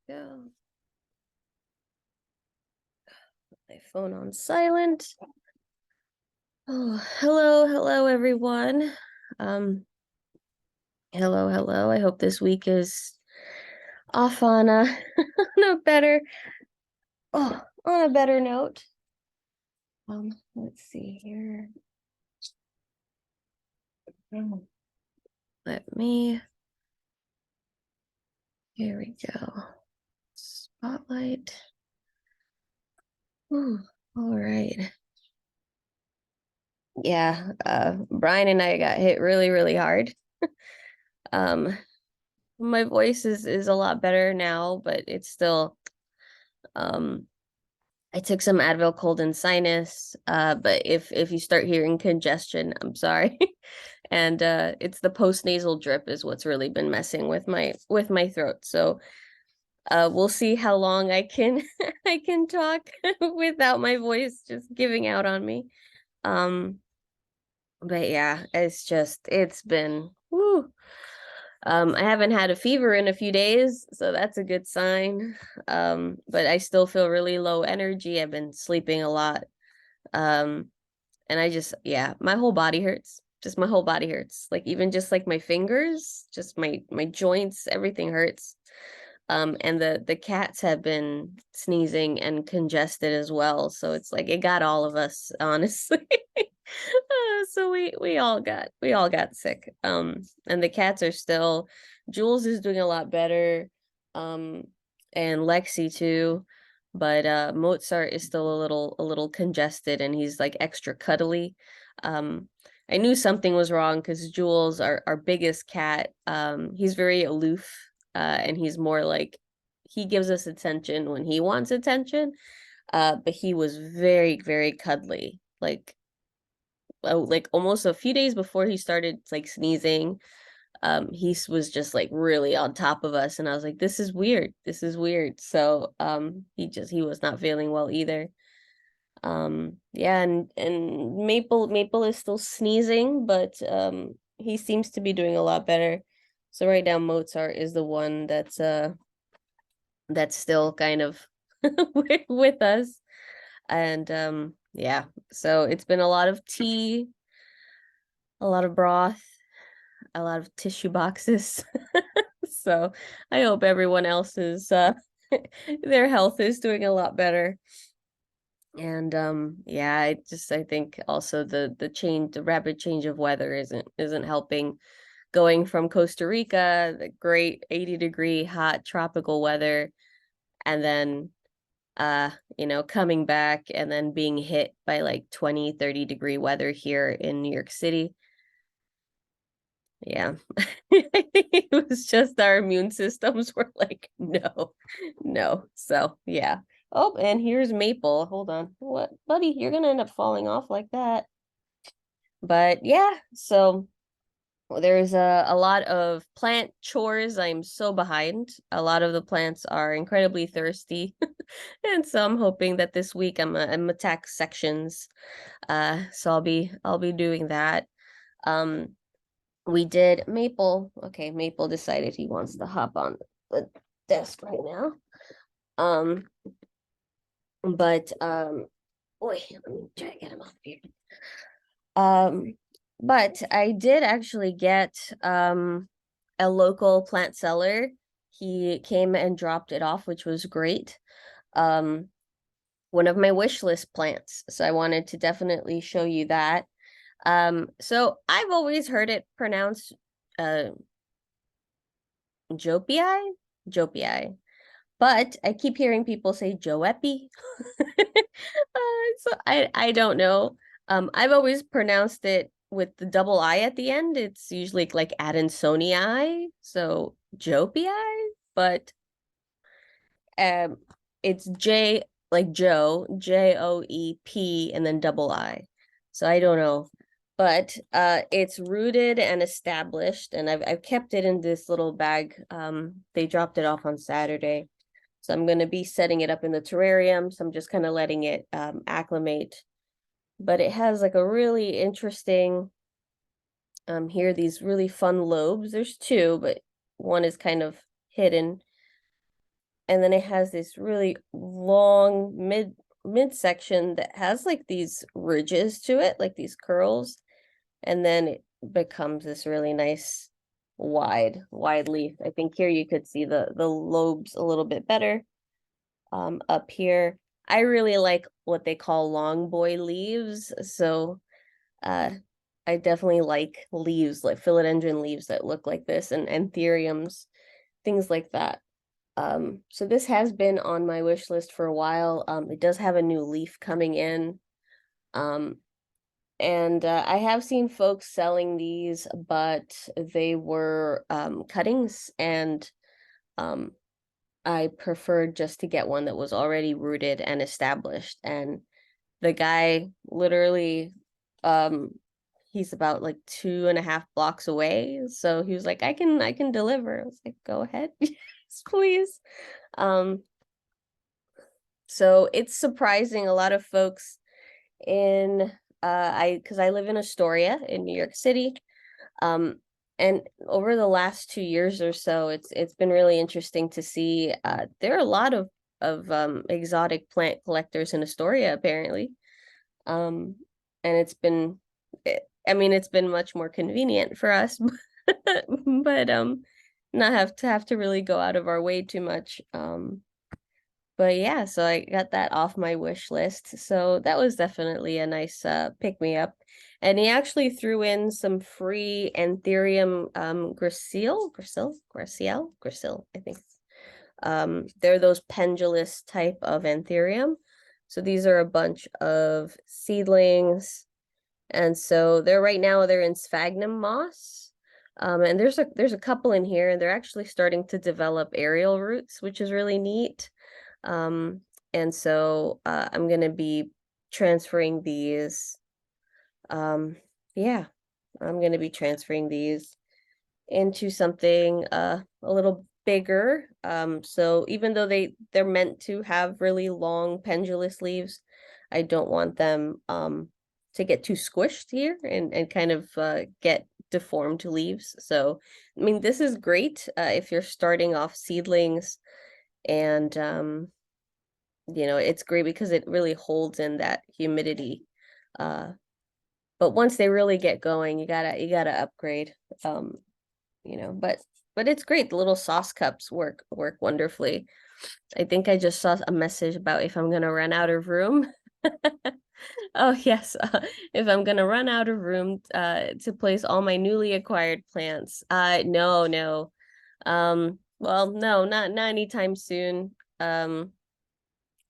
Go. My phone on silent. Oh, hello, everyone. Um, hello. I hope this week is off on a on a better on a better note. Let's see here. Let me. Here we go. Spotlight. Ooh, all right. Yeah, Brian and I got hit really hard. Um, my voice is a lot better now, but it's still um I took some Advil cold and sinus. But if you start hearing congestion, I'm sorry. And it's the post-nasal drip is what's really been messing with my throat. So we'll see how long I can I can talk without my voice just giving out on me. Um, but yeah, it's been woo. I haven't had a fever in a few days, so that's a good sign. But I still feel really low energy. I've been sleeping a lot. Um, and yeah, my whole body hurts. Just my whole body hurts. Like even just like my fingers, just my joints, everything hurts. And the cats have been sneezing and congested as well. So it's like it got all of us, honestly. So we all got sick. And the cats are still Jules is doing a lot better. Um, and Lexi too. But Mozart is still a little congested and he's like extra cuddly. I knew something was wrong because Jules, our biggest cat, he's very aloof, and he's more like he gives us attention when he wants attention. But he was very cuddly, like almost a few days before he started like sneezing. He was just like really on top of us, and I was like, this is weird. So he was not feeling well either. Yeah, and Maple is still sneezing, but he seems to be doing a lot better. So right now Mozart is the one that's still kind of with us. And yeah, so it's been a lot of tea, a lot of broth, a lot of tissue boxes. So I hope everyone else's their health is doing a lot better. And yeah, I think also the rapid change of weather isn't helping. Going from Costa Rica, the great 80-degree hot tropical weather, and then coming back and then being hit by like 20-30 degree weather here in New York City. Yeah. It was just our immune systems were like, no, no. So yeah. Oh, and here's Maple. Hold on. What, buddy? You're gonna end up falling off like that. But yeah, so there's a lot of plant chores. I'm so behind. A lot of the plants are incredibly thirsty. And so I'm hoping that this week I'm attack sections. So I'll be doing that. Um, we did Maple. Okay, Maple decided he wants to hop on the desk right now. Um, but boy, let me try to get him off here. Um, but I did actually get a local plant seller. He came and dropped it off, which was great. Um, one of my wish list plants. So I wanted to definitely show you that. So I've always heard it pronounced uh Jopii, Jopii, but I keep hearing people say Joepi. So I don't know. I've always pronounced it with the double I at the end. It's usually like Adansonii, so Jopii, but um it's J like Joe, Joep, and then double I. So I don't know. But it's rooted and established, and I've kept it in this little bag. They dropped it off on Saturday. So I'm gonna be setting it up in the terrarium. So I'm just kind of letting it acclimate. But it has like a really interesting here, these really fun lobes. There's two, but one is kind of hidden. and then it has this really long midsection that has like these ridges to it, like these curls, and then it becomes this really nice wide leaf. I think here you could see the lobes a little bit better. Up here, I really like what they call long boy leaves. So uh I definitely like leaves, like philodendron leaves that look like this, and anthuriums, things like that. So this has been on my wish list for a while. It does have a new leaf coming in. Um, and I have seen folks selling these, but they were cuttings, and um, I preferred just to get one that was already rooted and established. And the guy literally, um, he's about like 2.5 blocks away. So he was like, I can deliver. I was like, go ahead. Yes, please. Um, so it's surprising a lot of folks in because I live in Astoria in New York City. Um, and over the last 2 years or so, it's been really interesting to see there are a lot of exotic plant collectors in Astoria apparently. Um, and I mean, it's been much more convenient for us, but not have to really go out of our way too much. But yeah, so I got that off my wish list. So that was definitely a nice pick me up. And he actually threw in some free Anthurium Gracile, I think. They're those pendulous type of Anthurium. So these are a bunch of seedlings. And so they're in sphagnum moss. And there's a couple in here, and they're actually starting to develop aerial roots, which is really neat. Um, and so I'm gonna be transferring these. Yeah, I'm gonna be transferring these into something a little bigger. So even though they're meant to have really long pendulous leaves, I don't want them to get too squished here and kind of get deformed leaves. So I mean, this is great if you're starting off seedlings, and it's great because it really holds in that humidity. Uh, but once they really get going, you gotta upgrade. Um, but it's great. The little sauce cups work wonderfully. I think I just saw a message about if I'm gonna run out of room. Oh yes, if I'm gonna run out of room to place all my newly acquired plants. No, no. Well, no, not anytime soon. And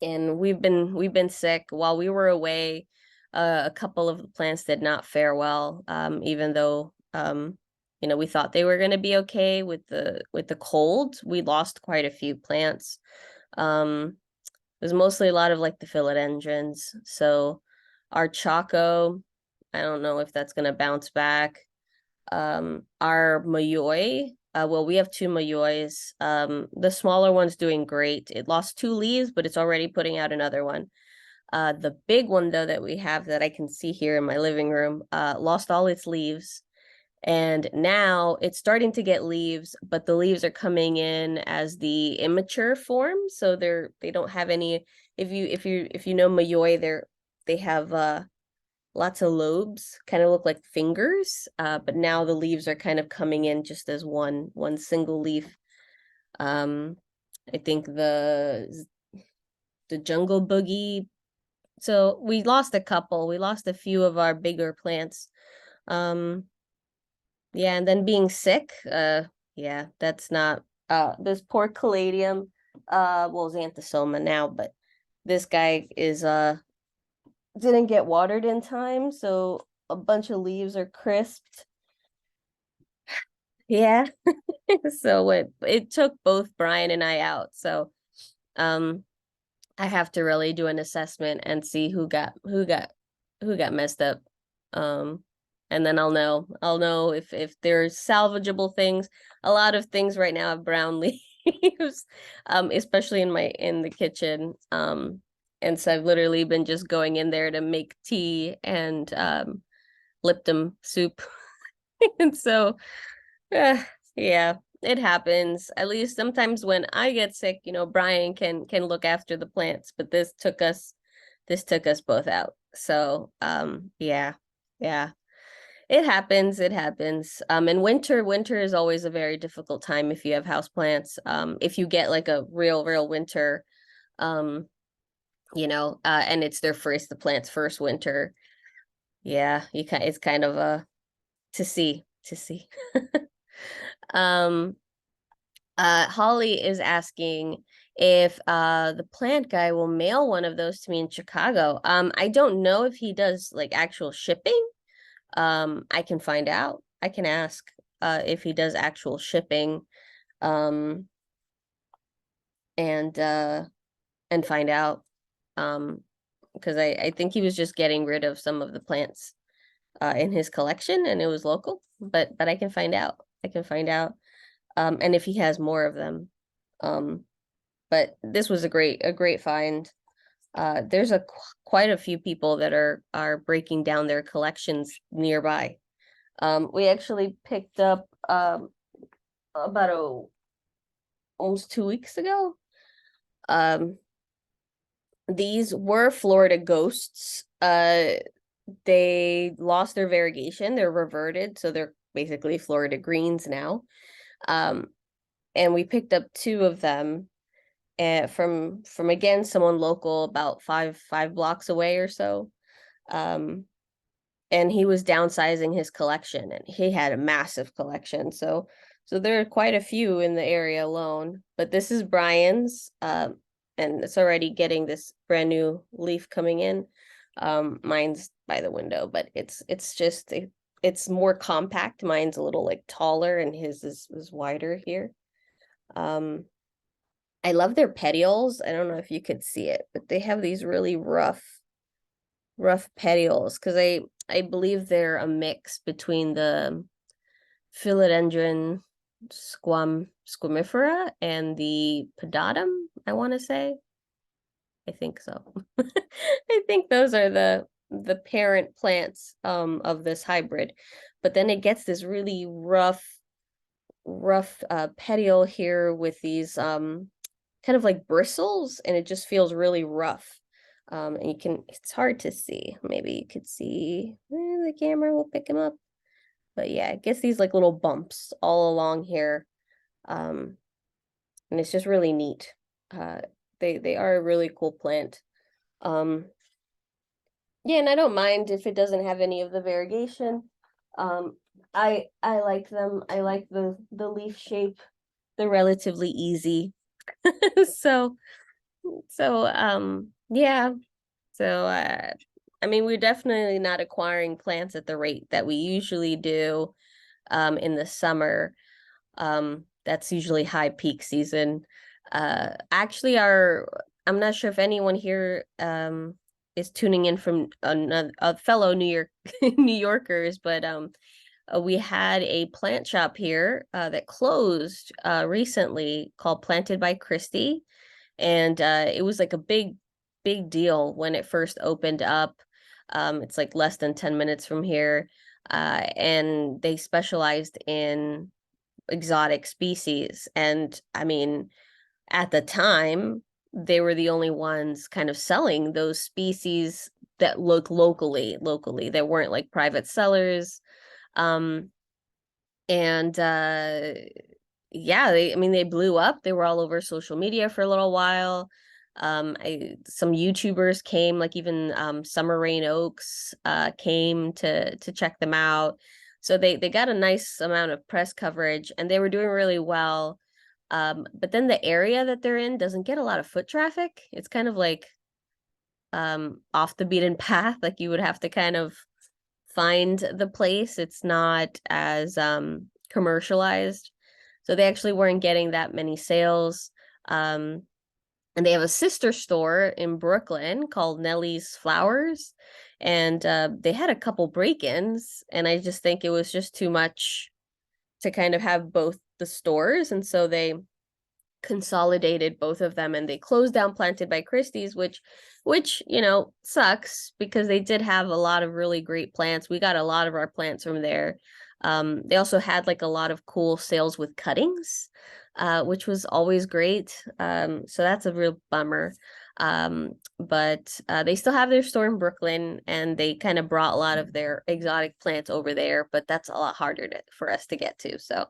we've been sick while we were away. A couple of the plants did not fare well, even though we thought they were going to be okay with the cold. We lost quite a few plants. It was mostly a lot of like the philodendrons. So our Choco, I don't know if that's going to bounce back. Our Mayoi, well, we have two Mayois. The smaller one's doing great. It lost two leaves, but it's already putting out another one. The big one though that we have that I can see here in my living room, lost all its leaves. And now it's starting to get leaves, but the leaves are coming in as the immature form. So they don't have any, if you know Mayoi, they have lots of lobes, kind of look like fingers, but now the leaves are kind of coming in just as one single leaf. I think the jungle boogie. So we lost a couple. We lost a few of our bigger plants. Yeah, and then being sick. Yeah, that's not. This poor caladium. Well, xanthosoma now, but this guy is didn't get watered in time, so a bunch of leaves are crisped. Yeah. So it took both Brian and I out. So um I have to really do an assessment and see who got messed up. Um and then I'll know if there's salvageable things. A lot of things right now have brown leaves, especially in the kitchen. And so I've literally been just going in there to make tea and Lipton soup. And so yeah. it happens. At least sometimes when I get sick, Brian can look after the plants, but this took us both out. So, yeah. Yeah. It happens, it happens. And winter is always a very difficult time if you have houseplants. If you get like a real winter, um, and it's the plant's first winter. Yeah, it's kind of a to see. Um, Holly is asking if the plant guy will mail one of those to me in Chicago. I don't know if he does like actual shipping. I can find out. I can ask if he does actual shipping, um, and find out. Because I think he was just getting rid of some of the plants in his collection, and it was local. But I can find out. I can find out. And if he has more of them. Um, but this was a great find. There's quite a few people that are breaking down their collections nearby. We actually picked up about almost 2 weeks ago. These were Florida ghosts. They lost their variegation. They're reverted, so they're basically Florida greens now. And we picked up two of them from again someone local about five blocks away or so. And he was downsizing his collection, and he had a massive collection. So there are quite a few in the area alone. But this is Brian's, and it's already getting this brand new leaf coming in. Mine's by the window, but it's more compact. Mine's a little like taller, and his is wider here. I love their petioles. I don't know if you could see it, but they have these really rough petioles because I believe they're a mix between the philodendron squamifera and the pedatum, I want to say. I think so. I think those are the parent plants of this hybrid. But then it gets this really rough petiole here with these kind of like bristles, and it just feels really rough. And it's hard to see. Maybe you could see, the camera will pick him up. But yeah, it gets these like little bumps all along here. And it's just really neat. They are a really cool plant. Yeah, and I don't mind if it doesn't have any of the variegation. I like them. I like the leaf shape. They're relatively easy. So yeah. So I mean, we're definitely not acquiring plants at the rate that we usually do in the summer. That's usually high peak season. Actually, I'm not sure if anyone here is tuning in from a fellow New Yorkers, but we had a plant shop here that closed recently called Planted by Christie, and it was like a big deal when it first opened up. It's like less than 10 minutes from here, and they specialized in exotic species. And I mean, at the time, they were the only ones kind of selling those species that look locally. They weren't like private sellers. Um, and yeah, they blew up. They were all over social media for a little while. Some YouTubers came, like even Summer Rain Oaks came to check them out. So they got a nice amount of press coverage, and they were doing really well. But then the area that they're in doesn't get a lot of foot traffic. It's kind of like off the beaten path. Like you would have to kind of find the place. It's not as commercialized. So they actually weren't getting that many sales. And they have a sister store in Brooklyn called Nellie's Flowers. And they had a couple break-ins, and I just think it was just too much to kind of have both the stores. And so they consolidated both of them, and they closed down Planted by Christie's, which sucks, because they did have a lot of really great plants. We got a lot of our plants from there. They also had like a lot of cool sales with cuttings, which was always great. So that's a real bummer. But they still have their store in Brooklyn, and they kind of brought a lot of their exotic plants over there, but that's a lot harder for us to get to. So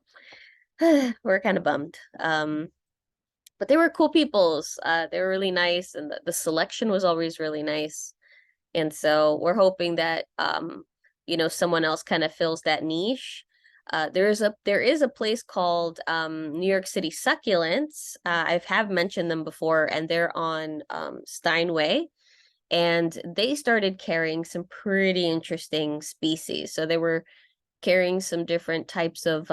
we're kind of bummed. But they were cool peoples. They were really nice, and the selection was always really nice. And so we're hoping that someone else kind of fills that niche. There is a place called New York City Succulents. I have mentioned them before, and they're on Steinway, and they started carrying some pretty interesting species. So they were carrying some different types of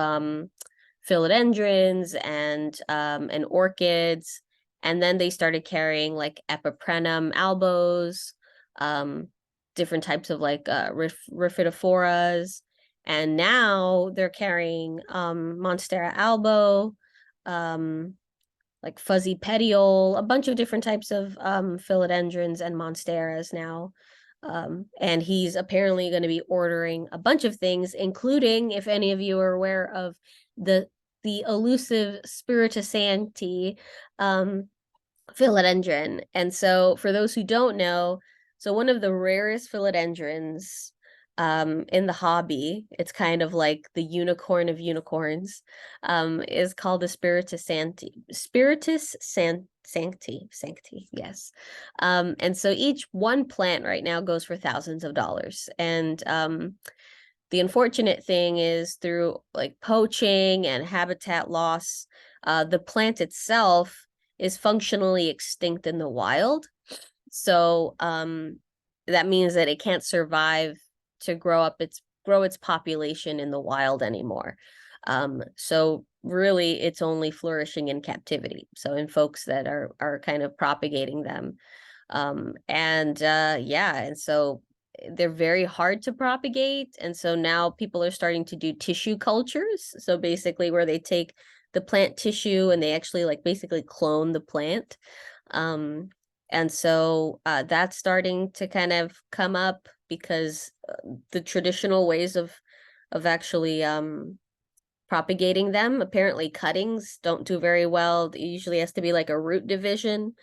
philodendrons and orchids, and then they started carrying like Epiprenum albos, different types of like Rhipidophoras, and now they're carrying Monstera albo, like fuzzy petiole, a bunch of different types of philodendrons and monsteras now. And he's apparently going to be ordering a bunch of things, including, if any of you are aware of the elusive Spiritus philodendron. And so for those who don't know, so one of the rarest philodendrons in the hobby, it's kind of like the unicorn of unicorns, is called the Spiritus Sancti, yes. And so each one plant right now goes for thousands of dollars. And the unfortunate thing is, through like poaching and habitat loss, the plant itself is functionally extinct in the wild. So that means that it can't survive to grow its population in the wild anymore. So really it's only flourishing in captivity. So in folks that are kind of propagating them. And so they're very hard to propagate. And so now people are starting to do tissue cultures. So basically where they take the plant tissue and they actually like basically clone the plant. And so that's starting to kind of come up, because the traditional ways of actually propagating them, apparently cuttings don't do very well. It usually has to be like a root division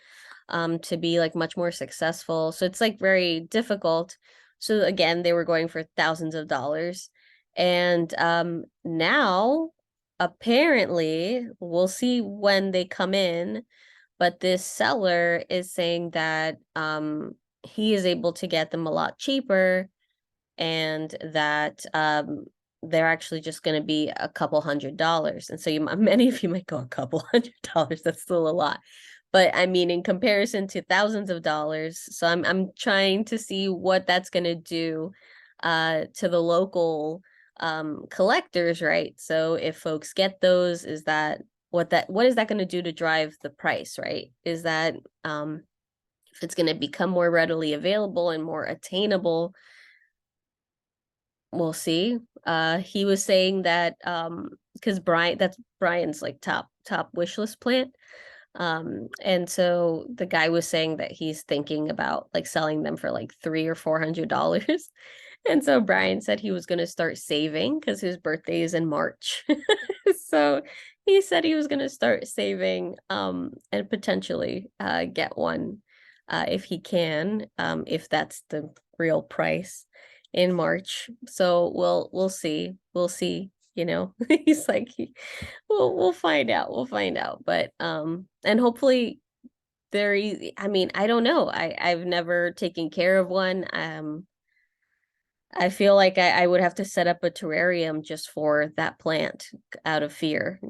to be like much more successful. So it's like very difficult. So again, they were going for thousands of dollars. And now apparently we'll see when they come in, but this seller is saying that he is able to get them a lot cheaper, and that they're actually just going to be a couple $100s. And so many of you might go, a couple $100, that's still a lot. But I mean, in comparison to thousands of dollars, so I'm trying to see what that's going to do to the local collectors, right? So if folks get those, what is that going to do to drive the price, right? Is that if it's going to become more readily available and more attainable, we'll see. He was saying that because that's Brian's like top wish list plant. And so the guy was saying that he's thinking about like selling them for like $300 or $400. And so Brian said he was going to start saving, because his birthday is in March. So he said he was going to start saving and potentially get one if he can, if that's the real price, in March. So we'll see. He's like, we'll find out. But and hopefully they're easy. I mean, I don't know. I've never taken care of one. I feel like I would have to set up a terrarium just for that plant, out of fear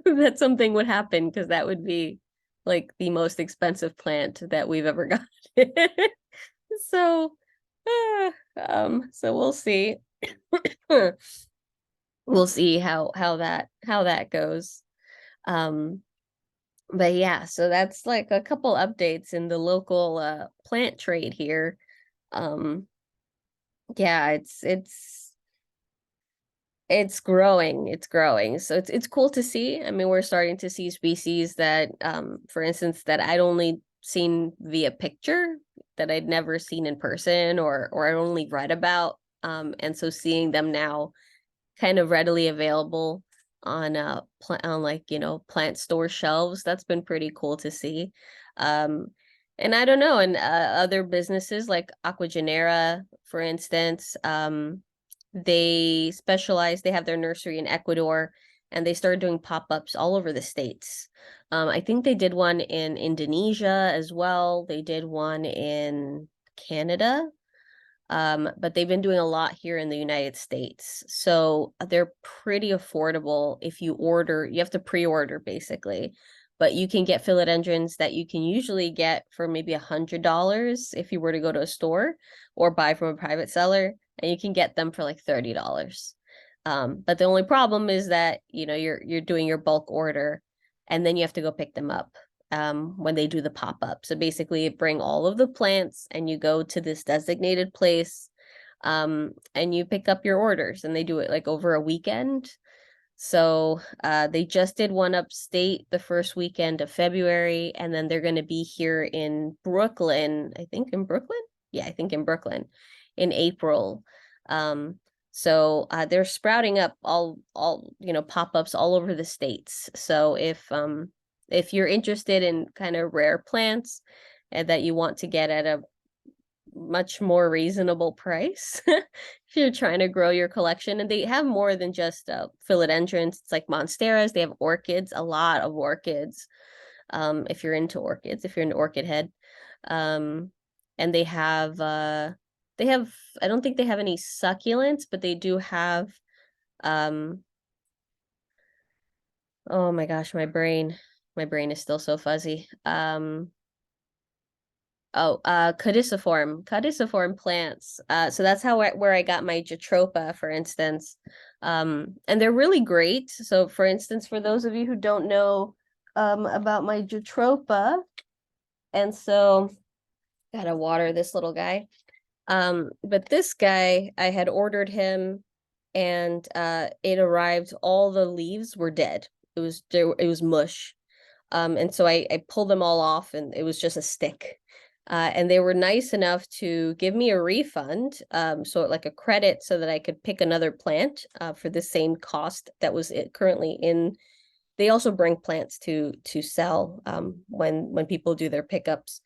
that something would happen, because that would be like the most expensive plant that we've ever got. So so we'll see. We'll see how that goes. But yeah, so that's like a couple updates in the local plant trade here. Yeah, it's It's growing. It's growing. So it's cool to see. I mean, we're starting to see species that, for instance, that I'd only seen via picture, that I'd never seen in person, or I'd only read about. And so seeing them now kind of readily available on on, like, plant store shelves, that's been pretty cool to see. Um and I don't know, and other businesses like Aquagenera, for instance, they have their nursery in Ecuador, and they started doing pop-ups all over the states. I think they did one in Indonesia as well. They did one in Canada, but they've been doing a lot here in the United States. So they're pretty affordable. If you order, you have to pre-order basically, but you can get philodendrons that you can usually get for maybe $100 if you were to go to a store or buy from a private seller, and you can get them for like $30. But the only problem is that, you're doing your bulk order, and then you have to go pick them up when they do the pop-up. So basically you bring all of the plants and you go to this designated place, and you pick up your orders, and they do it like over a weekend. So they just did one upstate the first weekend of February, and then they're going to be here in Brooklyn, I think in Brooklyn. Yeah, I think in Brooklyn in April. So they're sprouting up all pop-ups all over the states. So if you're interested in kind of rare plants and that you want to get at a much more reasonable price, if you're trying to grow your collection, and they have more than just philodendrons. It's like monsteras. They have orchids, a lot of orchids. If you're into orchids, if you're an orchid head, and they have I don't think they have any succulents, but they do have um oh my gosh, my brain is still so fuzzy. Caudiciform plants. So that's where I got my Jatropha, for instance. And they're really great. So for instance, for those of you who don't know about my Jatropha, and so gotta water this little guy. But this guy, I had ordered him, and it arrived, all the leaves were dead. It was mush. And so I pulled them all off, and it was just a stick. And they were nice enough to give me a refund, so like a credit, so that I could pick another plant for the same cost that was currently in. They also bring plants to sell when people do their pickups,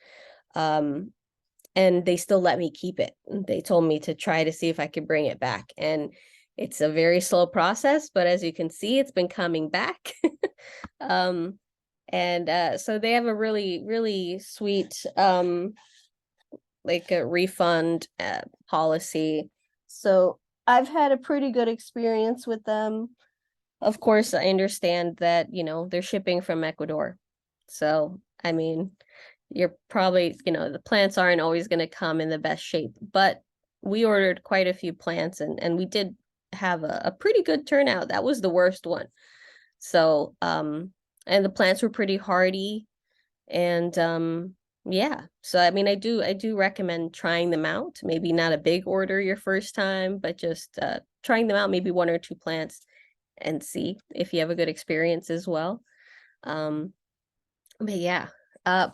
and they still let me keep it. They told me to try to see if I could bring it back, and it's a very slow process, but as you can see, it's been coming back. um, and so they have a really, really sweet like a refund policy. So I've had a pretty good experience with them. Of course, I understand that, they're shipping from Ecuador. So, I mean, you're probably, the plants aren't always going to come in the best shape, but we ordered quite a few plants, and we did have a pretty good turnout. That was the worst one. So, and the plants were pretty hardy, and yeah. So I mean, I do recommend trying them out. Maybe not a big order your first time, but just trying them out, maybe one or two plants, and see if you have a good experience as well. Um, but yeah.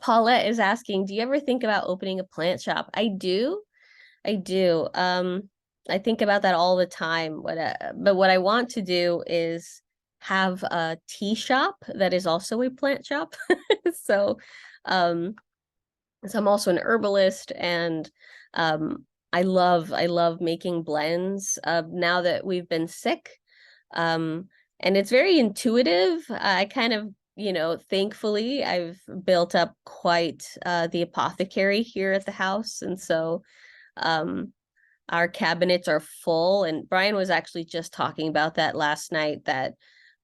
Paulette is asking, do you ever think about opening a plant shop? I do. I do. I think about that all the time. But what I want to do is have a tea shop that is also a plant shop. So, um, so I'm also an herbalist, and I love making blends. Now that we've been sick, and it's very intuitive. I kind of, thankfully, I've built up quite the apothecary here at the house, and so um our cabinets are full. And Brian was actually just talking about that last night, that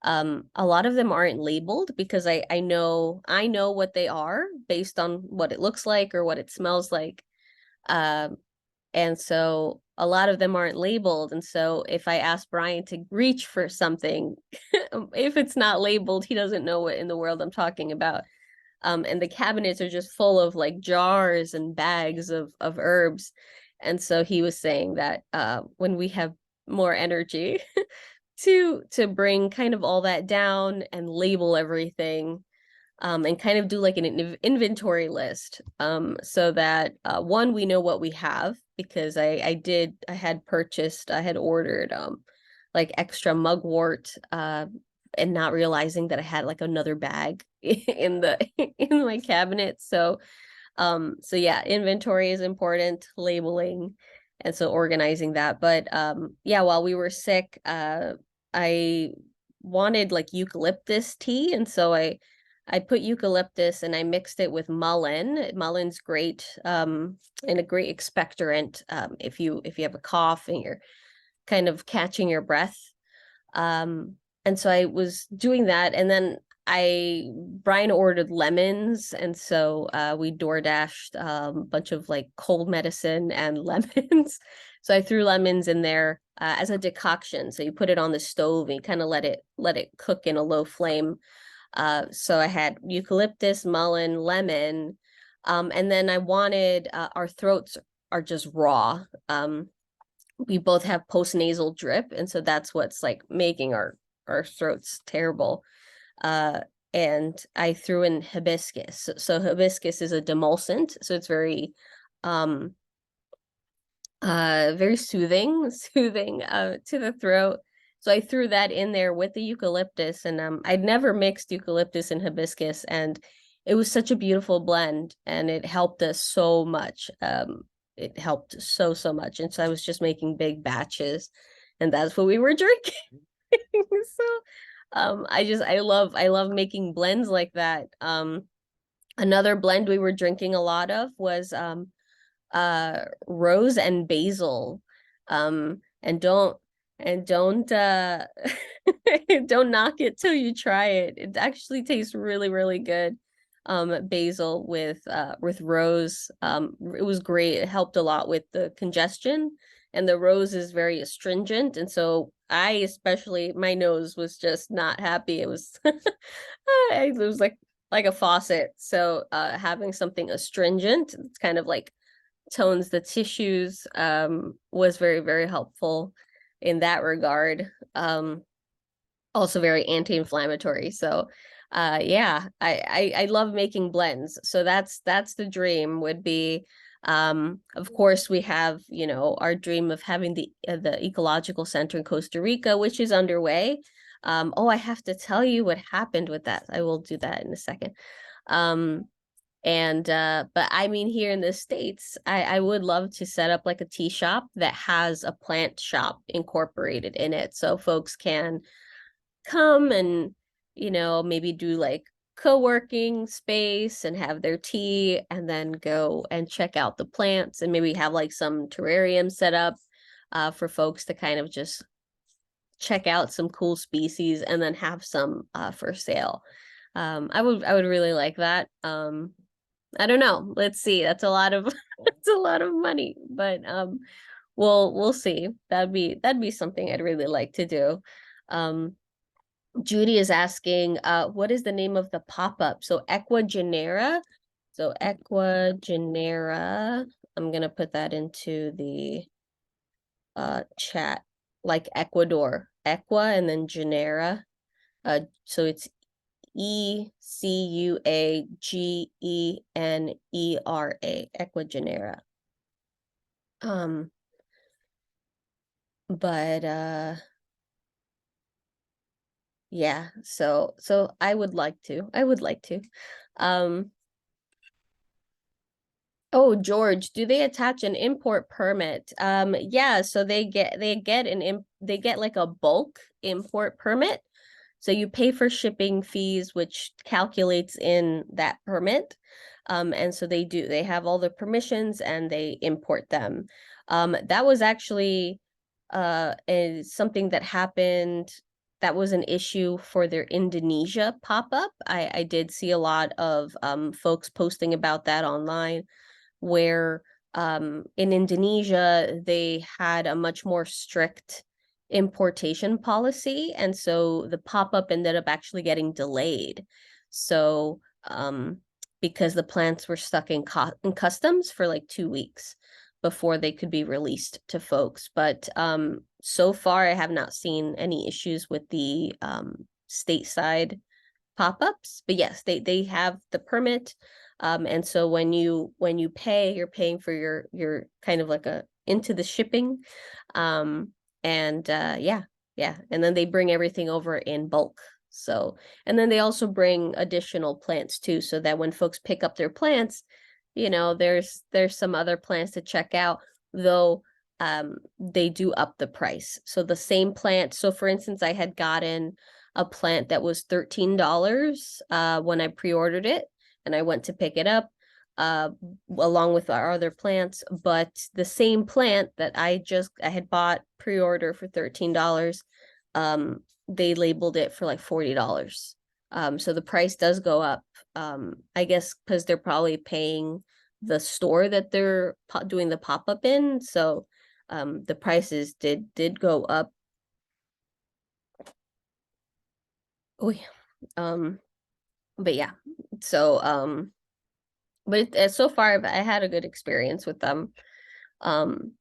a lot of them aren't labeled, because I know what they are based on what it looks like or what it smells like. um and so a lot of them aren't labeled, and so if I ask Brian to reach for something, if it's not labeled, he doesn't know what in the world I'm talking about. And the cabinets are just full of like jars and bags of herbs. And so he was saying that when we have more energy to bring kind of all that down and label everything, and kind of do like an inventory list, so that one, we know what we have, because I had ordered like extra mugwort, and not realizing that I had like another bag in the in my cabinet. So yeah, inventory is important, labeling, and so organizing that. But yeah, while we were sick, I wanted like eucalyptus tea, and so I put eucalyptus and I mixed it with mullein. Mulleine's great, and a great expectorant, if you have a cough and you're kind of catching your breath. And so I was doing that, and then Brian ordered lemons, and so we door dashed a bunch of like cold medicine and lemons. So I threw lemons in there as a decoction. So you put it on the stove and you kind of let it cook in a low flame. So I had eucalyptus, mullein, lemon, and then I wanted, our throats are just raw. We both have postnasal drip, and so that's what's like making our throats terrible. Uh, and I threw in hibiscus. So hibiscus is a demulcent, so it's very soothing, to the throat. So I threw that in there with the eucalyptus, and I'd never mixed eucalyptus and hibiscus, and it was such a beautiful blend, and it helped us so much. It helped so much, and so I was just making big batches, and that's what we were drinking. So I love making blends like that. Another blend we were drinking a lot of was rose and basil. And don't don't knock it till you try it. It actually tastes really, really good. Basil with rose. It was great. It helped a lot with the congestion, and the rose is very astringent, and so especially, my nose was just not happy. It was it was like a faucet. So having something astringent, it's kind of like tones the tissues, was very, very helpful in that regard. Also very anti-inflammatory. So yeah, I love making blends. So that's the dream, would be, of course, we have, our dream of having the ecological center in Costa Rica, which is underway. Oh, I have to tell you what happened with that. I will do that in a second. And but I mean, here in the States, I would love to set up like a tea shop that has a plant shop incorporated in it, so folks can come and, maybe do like co-working space and have their tea, and then go and check out the plants, and maybe have like some terrarium set up for folks to kind of just check out some cool species, and then have some for sale. I would really like that. I don't know. Let's see. That's a lot of that's a lot of money, but we'll see. That'd be something I'd really like to do. Um, Judy is asking, what is the name of the pop-up? So Equigenera. So Equigenera. I'm gonna put that into the chat, like Ecuador, Equa, and then Genera. So it's Ecuagenera, Equigenera. But yeah, so I would like to. Oh, George, do they attach an import permit? Yeah, so they get like a bulk import permit. So you pay for shipping fees, which calculates in that permit. And so they have all the permissions and they import them. That was actually something that happened, that was an issue for their Indonesia pop-up. I did see a lot of folks posting about that online, where in Indonesia, they had a much more strict importation policy, and so the pop-up ended up actually getting delayed. So because the plants were stuck in customs for like 2 weeks before they could be released to folks. But so far I have not seen any issues with the stateside pop-ups, but yes, they have the permit. And so when you pay, you're paying for your kind of like a into the shipping. um and yeah, yeah, and then they bring everything over in bulk. So, and then they also bring additional plants too, so that when folks pick up their plants, there's some other plants to check out, though. They do up the price. So the same plant, so for instance, I had gotten a plant that was $13 when I pre-ordered it, and I went to pick it up uh along with our other plants. But the same plant that I had bought pre-order for $13, they labeled it for like $40. So the price does go up. I guess because they're probably paying the store that they're doing the pop-up in. So the prices did go up. Oh yeah. But yeah, so but so far I had a good experience with them. um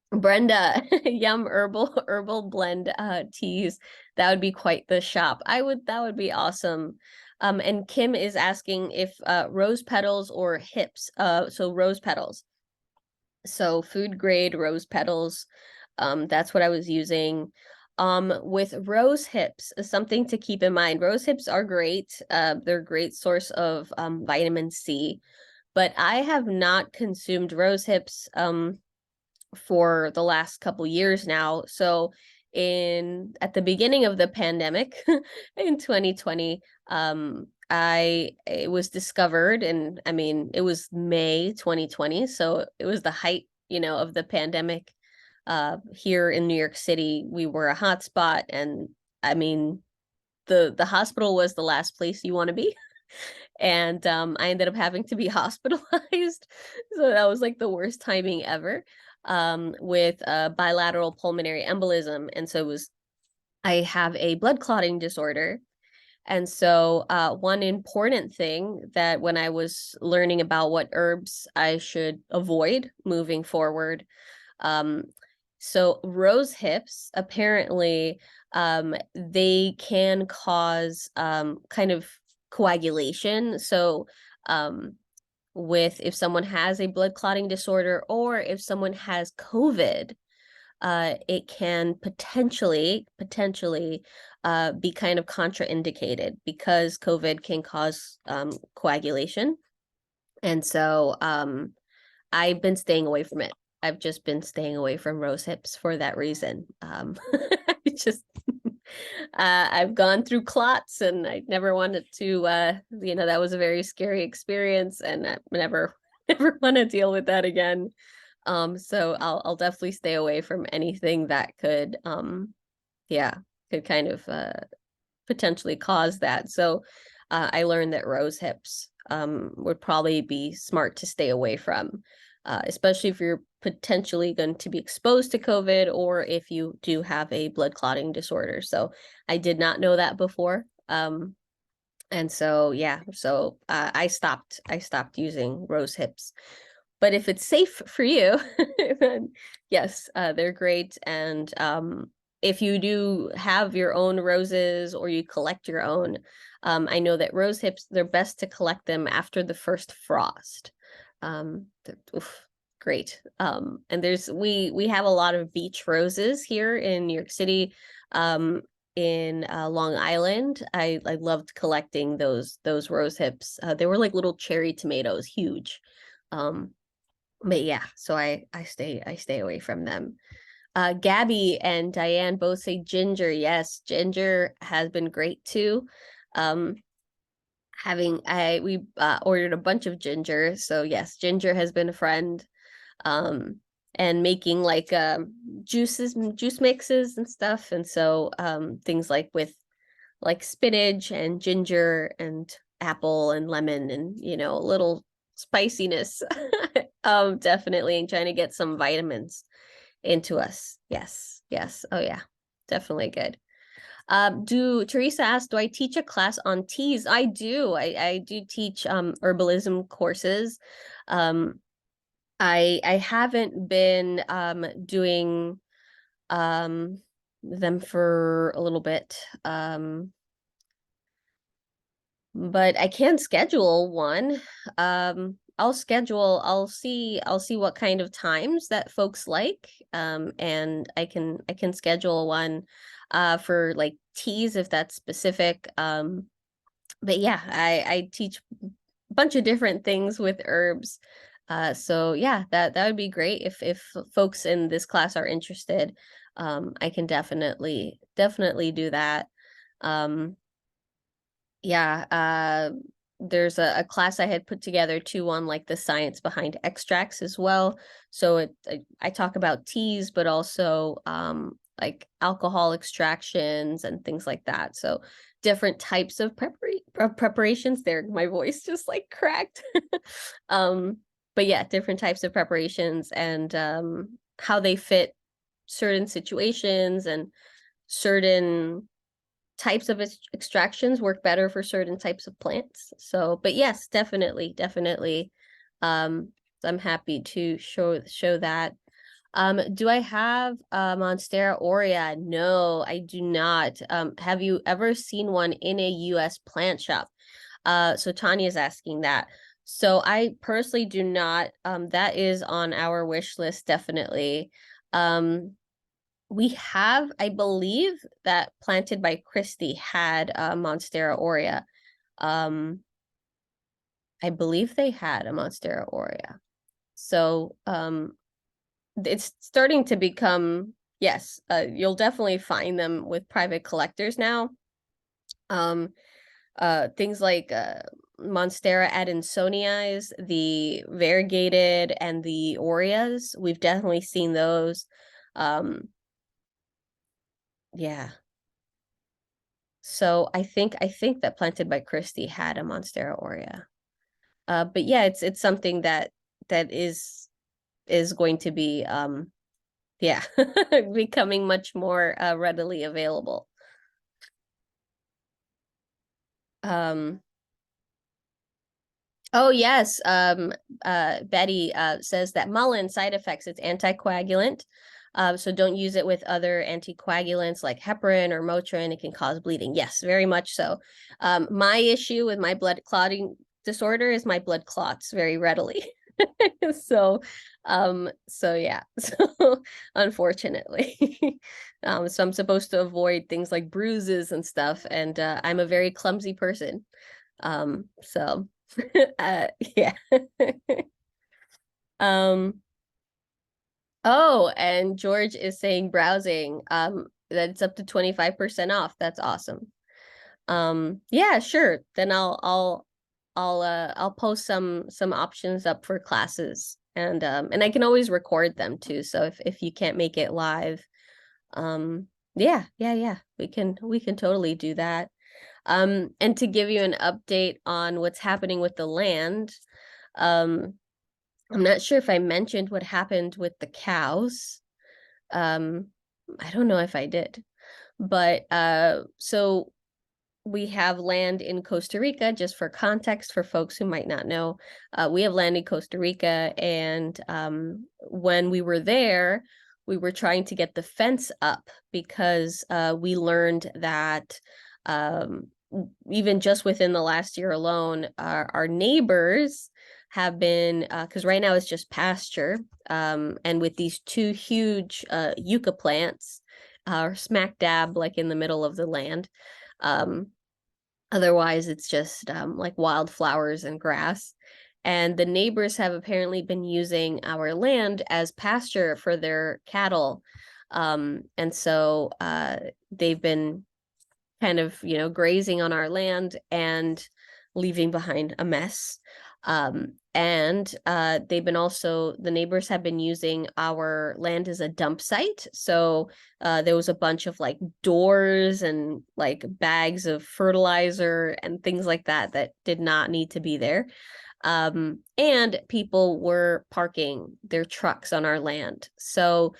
Brenda, yum, herbal blend teas. That would be quite the shop. That would be awesome. And Kim is asking if rose petals or hips. So rose petals. So food grade rose petals. That's what I was using. With rose hips, something to keep in mind. Rose hips are great. They're a great source of vitamin C, but I have not consumed rose hips for the last couple years now. So in at the beginning of the pandemic in 2020, it was discovered, and I mean it was May 2020, so it was the height, of the pandemic. Here in New York City, we were a hotspot, and I mean the hospital was the last place you want to be. And I ended up having to be hospitalized. So that was like the worst timing ever, with bilateral pulmonary embolism. And so I have a blood clotting disorder. And so one important thing that when I was learning about what herbs I should avoid moving forward, um, so rose hips, apparently, they can cause kind of coagulation. So with if someone has a blood clotting disorder, or if someone has COVID, it can potentially be kind of contraindicated, because COVID can cause coagulation. And so I've been staying away from it. I've just been staying away from rose hips for that reason. Just I've gone through clots, and I never wanted to. That was a very scary experience, and I never want to deal with that again. So I'll definitely stay away from anything that could, yeah, could kind of potentially cause that. So I learned that rose hips would probably be smart to stay away from, especially if you're potentially going to be exposed to COVID, or if you do have a blood clotting disorder. So I did not know that before. And so, yeah, so I stopped using rose hips. But if it's safe for you, then yes, they're great. And if you do have your own roses, or you collect your own, I know that rose hips, they're best to collect them after the first frost. Oof, great. And we have a lot of beach roses here in New York City. In Long Island, I loved collecting those rose hips. They were like little cherry tomatoes, huge. But yeah, so I stay away from them. Gabby and Diane both say ginger. Yes, ginger has been great too. Um, having I we ordered a bunch of ginger, so yes, ginger has been a friend. And making like juice mixes and stuff, and so things like with like spinach and ginger and apple and lemon, and a little spiciness. Definitely, and trying to get some vitamins into us. Yes, yes. Oh yeah, definitely good. Do Teresa asked, do I teach a class on teas? I do. I do teach herbalism courses. Um, I haven't been doing them for a little bit. But I can schedule one. I'll see what kind of times that folks like. And I can schedule one for like teas if that's specific. But yeah, I teach a bunch of different things with herbs. So yeah, that would be great if folks in this class are interested. I can definitely do that. Um, yeah, there's a class I had put together too on like the science behind extracts as well. So I talk about teas, but also like alcohol extractions and things like that. So different types of preparations there. My voice just like cracked. um, but yeah, different types of preparations and how they fit certain situations and certain types of extractions work better for certain types of plants. So, but yes, definitely. I'm happy to show that. Do I have Monstera aurea? No, I do not. Have you ever seen one in a US plant shop? So Tanya's asking that. So I personally do not. That is on our wish list, definitely. Um, we have, I believe that Planted by Christie had Monstera aurea. I believe they had a Monstera aurea. So it's starting to become, yes, you'll definitely find them with private collectors now. Things like Monstera adansonii, the variegated and the aureas, we've definitely seen those. Yeah. So I think that Planted by Christie had a Monstera aurea. But yeah, it's something that is going to be yeah, becoming much more readily available. Um Oh yes, Betty says that mullein side effects, it's anticoagulant. So don't use it with other anticoagulants like heparin or Motrin. It can cause bleeding. Yes, very much so. My issue with my blood clotting disorder is my blood clots very readily. So, so yeah, so unfortunately. So I'm supposed to avoid things like bruises and stuff, and I'm a very clumsy person. So yeah. Um, oh, and George is saying browsing, that it's up to 25% off. That's awesome. Yeah, sure. Then I'll post some options up for classes and I can always record them too. So if you can't make it live, yeah, we can totally do that. And to give you an update on what's happening with the land, um, I'm not sure if I mentioned what happened with the cows. Um, I don't know if I did, but so we have land in Costa Rica, just for context for folks who might not know. We have land in Costa Rica, and when we were there, we were trying to get the fence up because we learned that um, even just within the last year alone, our neighbors have been, because right now it's just pasture, and with these two huge yucca plants, smack dab like in the middle of the land. Um, Otherwise, it's just like wildflowers and grass. And the neighbors have apparently been using our land as pasture for their cattle. And so they've been kind of, grazing on our land and leaving behind a mess. And they've been also, the neighbors have been using our land as a dump site. So there was a bunch of like doors and like bags of fertilizer and things like that that did not need to be there. And people were parking their trucks on our land. So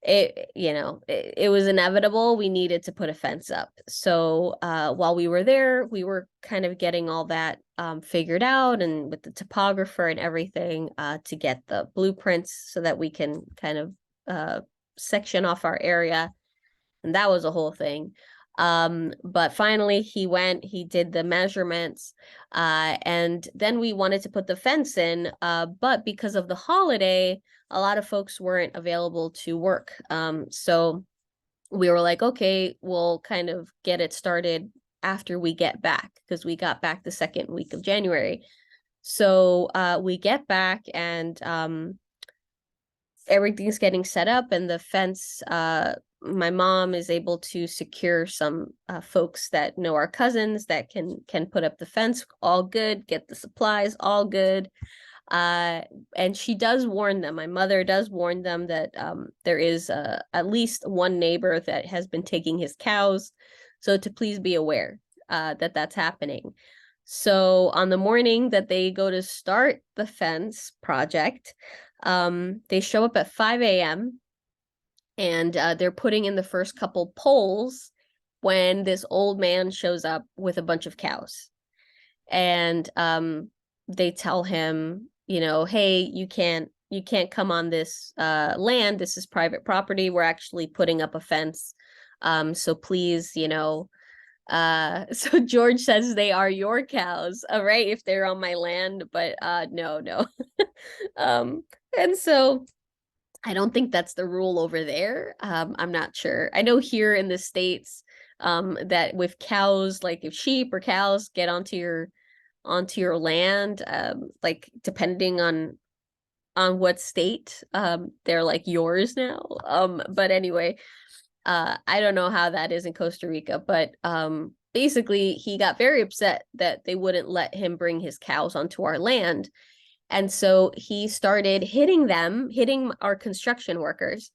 it was inevitable. We needed to put a fence up. So while we were there, we were kind of getting all that figured out, and with the topographer and everything, to get the blueprints so that we can kind of section off our area, and that was a whole thing. But finally he did the measurements, and then we wanted to put the fence in, but because of the holiday, a lot of folks weren't available to work. So we were like, okay, we'll kind of get it started after we get back, because we got back the second week of January. So we get back, and everything's getting set up, and the fence, my mom is able to secure some folks that know our cousins that can put up the fence, all good, get the supplies, all good. And she does warn them, my mother does warn them that there is at least one neighbor that has been taking his cows, so to please be aware that that's happening. So on the morning that they go to start the fence project, they show up at 5 a.m. and they're putting in the first couple poles when this old man shows up with a bunch of cows. And they tell him, you know, hey, you can't come on this land. This is private property. We're actually putting up a fence. So please, you know, so George says they are your cows, right, if they're on my land, but no. um and so I don't think that's the rule over there. I'm not sure. I know here in the States, that with cows, like if sheep or cows get onto your land, like depending on what state, they're like yours now. But anyway, I don't know how that is in Costa Rica, but basically he got very upset that they wouldn't let him bring his cows onto our land. And so he started hitting our construction workers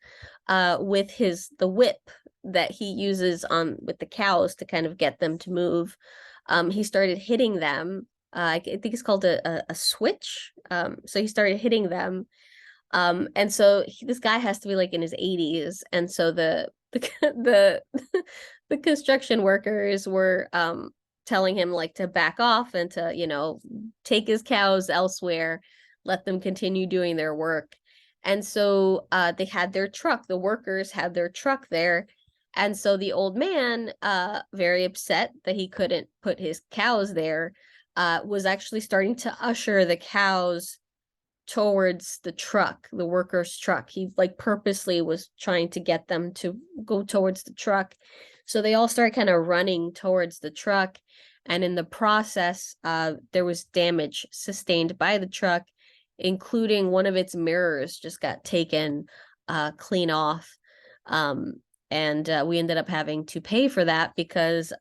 with the whip that he uses on with the cows to kind of get them to move. He started hitting them. I think it's called a switch. So he started hitting them. And so this guy has to be like in his 80s, and so the the construction workers were telling him like to back off and to, you know, take his cows elsewhere, let them continue doing their work. And so they had their truck, the workers had their truck there. And so the old man, very upset that he couldn't put his cows there, was actually starting to usher the cows towards the truck, the worker's truck. He like purposely was trying to get them to go towards the truck. So they all started kind of running towards the truck. And in the process, there was damage sustained by the truck, including one of its mirrors just got taken clean off. And we ended up having to pay for that because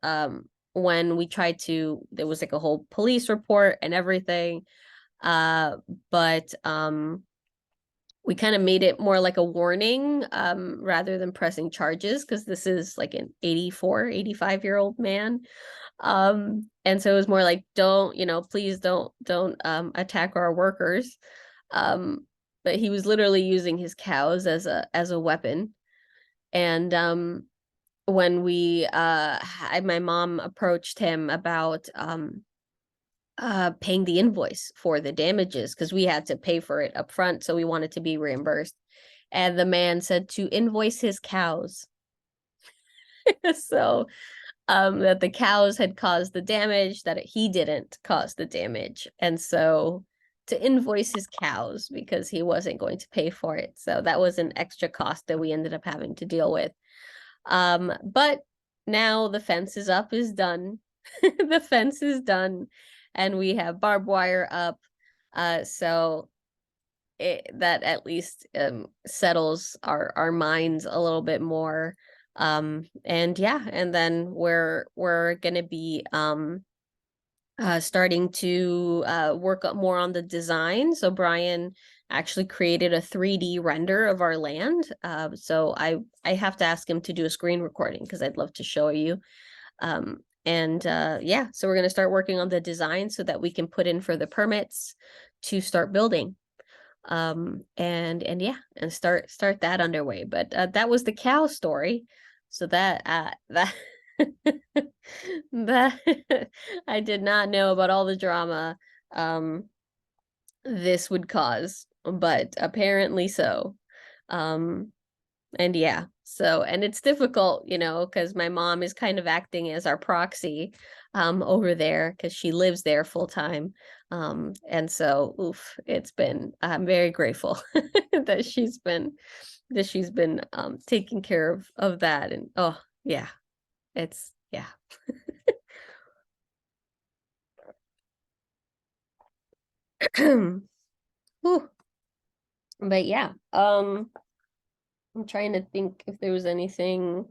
when we tried to, there was like a whole police report and everything. But we kind of made it more like a warning rather than pressing charges, because this is like an 85-year-old man. And so it was more like, don't, you know, please don't attack our workers. But he was literally using his cows as a weapon. And when my mom approached him about paying the invoice for the damages, because we had to pay for it up front, so we wanted to be reimbursed. And the man said to invoice his cows. So that the cows had caused the damage, that he didn't cause the damage. And so to invoice his cows because he wasn't going to pay for it. So that was an extra cost that we ended up having to deal with. But now the fence is up, is done. The fence is done, and we have barbed wire up. So that at least settles our minds a little bit more. And yeah, and then we're gonna be starting to work up more on the design. So Brian actually created a 3D render of our land. So I have to ask him to do a screen recording because I'd love to show you. And yeah, so we're going to start working on the design so that we can put in for the permits to start building. And yeah, and start that underway. But that was the cow story. So that that I did not know about all the drama this would cause, but apparently so. And yeah, so, and it's difficult, you know, because my mom is kind of acting as our proxy over there because she lives there full time. And so, oof, I'm very grateful that she's been taking care of that. And oh yeah, it's yeah. Whew. But yeah, I'm trying to think if there was anything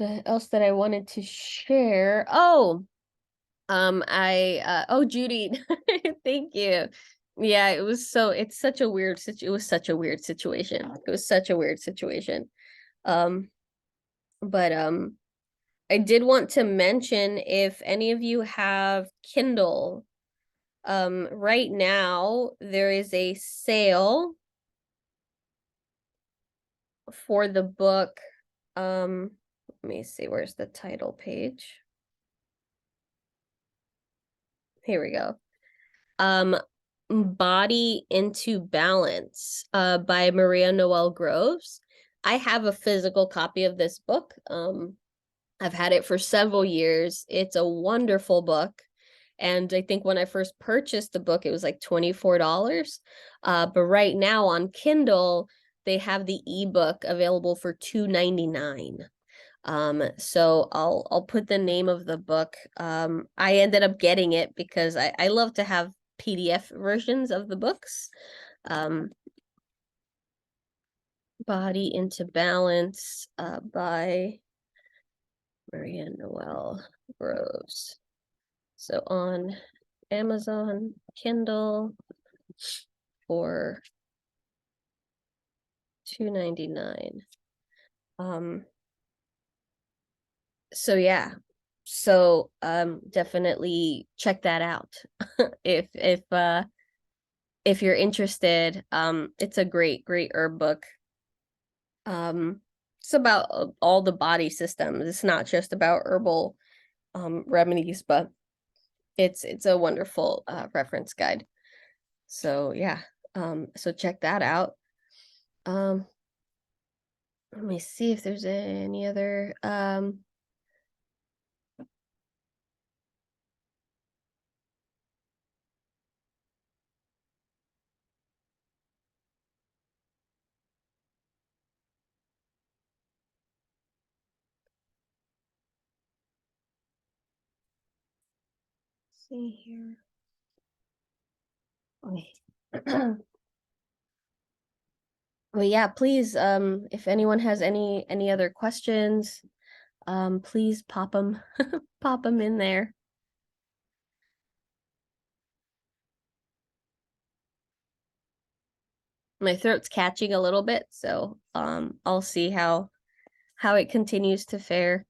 else that I wanted to share. Oh, oh, Judy, thank you. Yeah, it's such a weird it was such a weird situation. It was such a weird situation. Um, but I did want to mention, if any of you have Kindle, right now there is a sale for the book. Let me see, where's the title page? Here we go. Body into Balance by Maria Noel Groves. I have a physical copy of this book. I've had it for several years. It's a wonderful book. And I think when I first purchased the book, it was like $24. But right now on Kindle, they have the ebook available for $2.99. So I'll put the name of the book. I ended up getting it because I love to have PDF versions of the books. Body into Balance by Maria Noel Groves. So on Amazon Kindle for $2.99. So yeah. So definitely check that out if you're interested. It's a great herb book. It's about all the body systems. It's not just about herbal remedies, but it's a wonderful reference guide. So yeah, so check that out. Um, let me see if there's any other see here. Okay. Well, yeah, please, if anyone has any other questions, please pop them pop them in there. My throat's catching a little bit, so I'll see how it continues to fare.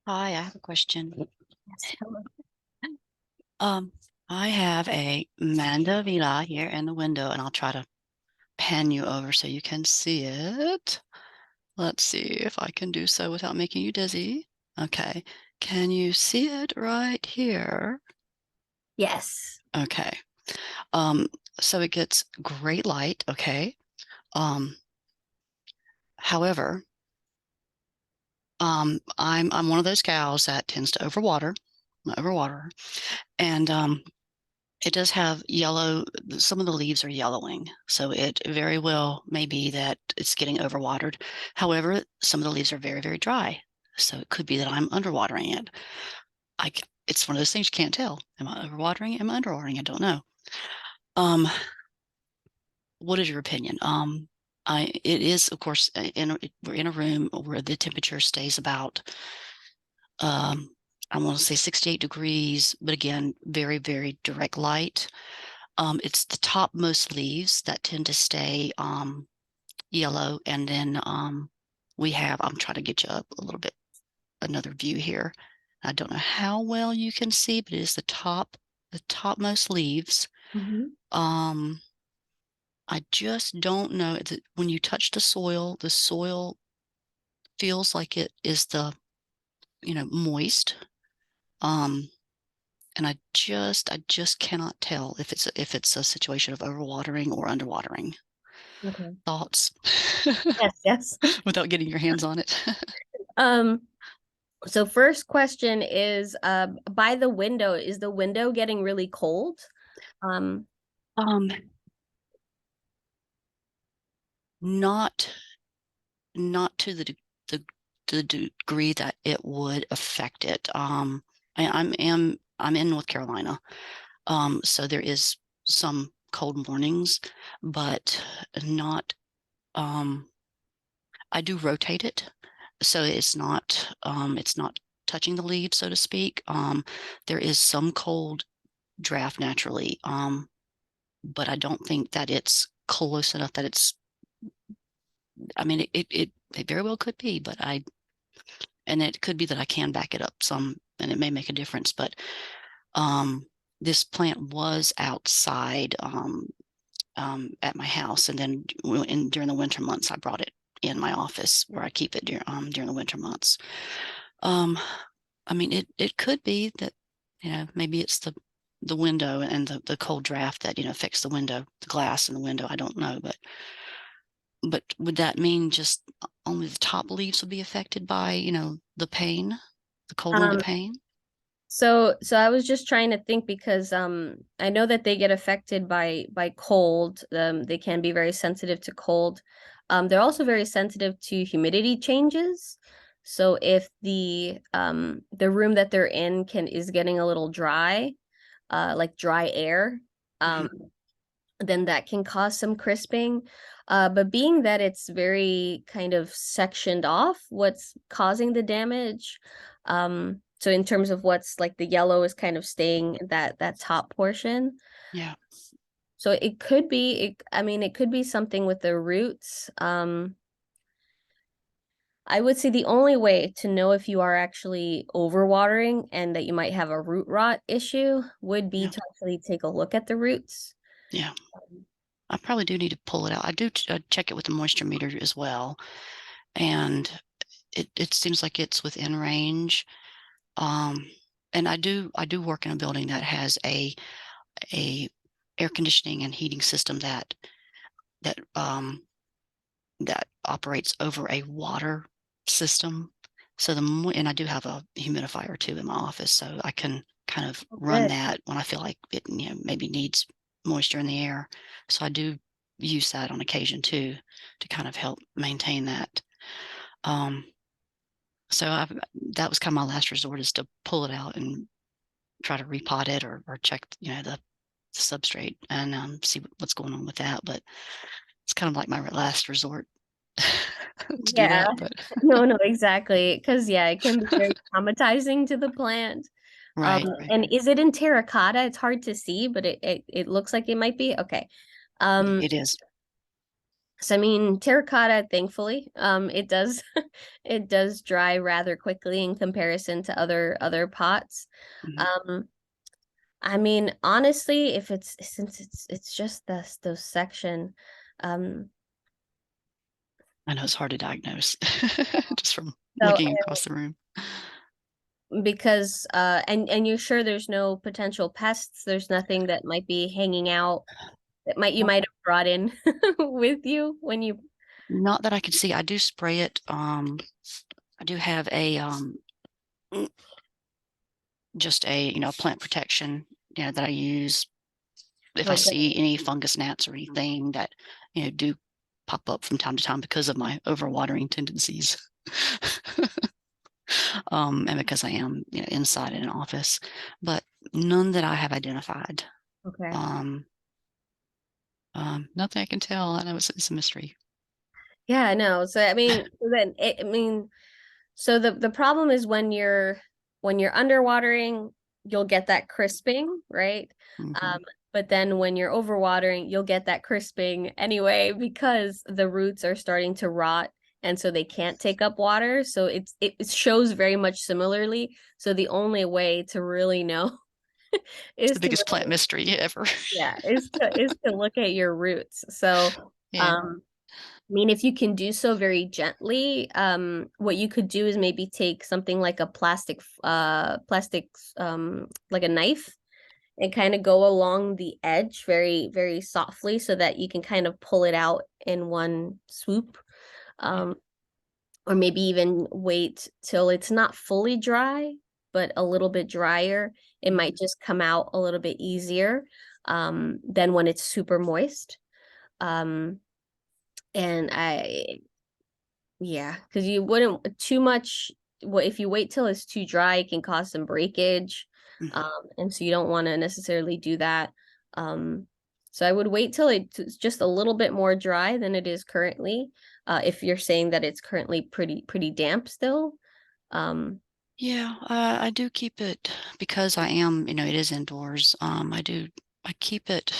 Hi, I have a question. I have a mandavila here in the window, and I'll try to pan you over so you can see it. Let's see if I can do so without making you dizzy. Okay. Can you see it right here? Yes. Okay. So it gets great light, okay? However, I'm one of those cows that tends to overwater, and it does have yellow, some of the leaves are yellowing, so it very well may be that it's getting overwatered. However, some of the leaves are very dry, so it could be that I'm underwatering it. It's one of those things you can't tell. Am I overwatering it? Am I underwatering it? I don't know. What is your opinion? It is, of course, we're in a room where the temperature stays about, I want to say 68 degrees, but again, very direct light. It's the topmost leaves that tend to stay yellow, and then I'm trying to get you up a little bit, another view here. I don't know how well you can see, but it is the topmost leaves. Mhm. Um, I just don't know when you touch the soil feels like it is moist. Um, and I just cannot tell if it's a situation of overwatering or underwatering. Okay. Thoughts Yes, yes. without getting your hands on it. Um, so first question is, by the window, is the window getting really cold? Um, Um, not not to the the degree that it would affect it. I'm in North Carolina, so there is some cold mornings, but not. Um, I do rotate it, so it's not touching the leaves, so to speak. There is some cold draft naturally, but I don't think that it's close enough that it's. I mean, it very well could be, but and it could be that I can back it up some, and it may make a difference. But um, this plant was outside at my house, and then during the winter months, I brought it in my office where I keep it during the winter months. Um, I mean, it could be that maybe it's the window and the cold draft that affects the window, the glass in the window. I don't know, but would that mean just only the top leaves will be affected by the pain, the cold winter um, pain? so I was just trying to think because I know that they get affected by cold. They can be very sensitive to cold. They're also very sensitive to humidity changes. So if the room that they're in can is getting a little dry, like dry air, um, Mhm. then that can cause some crisping. But being that it's very kind of sectioned off what's causing the damage, so in terms of what's like the yellow is kind of staying that top portion. Yeah. So it could be, I mean, it could be something with the roots. I would say the only way to know if you are actually overwatering and that you might have a root rot issue would be Yeah. to actually take a look at the roots. Yeah. I probably do need to pull it out. I do check it with the moisture meter as well, and it seems like it's within range. Um, and I do work in a building that has a air conditioning and heating system that operates over a water system. So and I do have a humidifier too in my office, so I can kind of Oh, run good. that when I feel like it, maybe needs moisture in the air. So I do use that on occasion too to kind of help maintain that. Um, so that was kind of my last resort, is to pull it out and try to repot it, or check the substrate, and see what's going on with that. But it's kind of like my last resort to do Yeah. that. But No, no, exactly. Because yeah, it can be very traumatizing to the plant. right, right. And is it in terracotta? It's hard to see, but it looks like it might be. Okay. Um, It is. so I mean, terracotta, thankfully, it does it does dry rather quickly in comparison to other pots. Mhm. Um, I mean, honestly, if it's since it's just those section, um, I know it's hard to diagnose just from so looking across the room. because and you're sure there's no potential pests, there's nothing that might be hanging out that you Not might have brought in with you when you not that I can see. I do spray it. I do have mm, just a plant protection that I use if I oh good. see any fungus gnats or anything that do pop up from time to time because of my overwatering tendencies. And because I am inside in an office, but none that I have identified. Okay. Um, Nothing I can tell. I know it's a mystery. Yeah, I know. So I mean, so then I mean, so the problem is when you're underwatering, you'll get that crisping, right? Mhm. Um, but then when you're overwatering, you'll get that crisping anyway because the roots are starting to rot and so they can't take up water. So it shows very much similarly. So the only way to really know It's the is to biggest plant mystery ever. yeah, is to look at your roots. So, Yeah. I mean, if you can do so very gently, what you could do is maybe take something like a plastic, like a knife, and kind of go along the edge very, very softly so that you can kind of pull it out in one swoop. Yeah. Um, or maybe even wait till it's not fully dry, but a little bit drier. It might Mhm. just come out a little bit easier, than when it's super moist. Um, and yeah, because you wouldn't too much. What if you wait till it's too dry, it can cause some breakage. Mhm. And so you don't want to necessarily do that. Um, so I would wait till it's just a little bit more dry than it is currently. If you're saying that it's currently pretty damp still. Um, Yeah, I do keep it because I am, it is indoors. I keep it,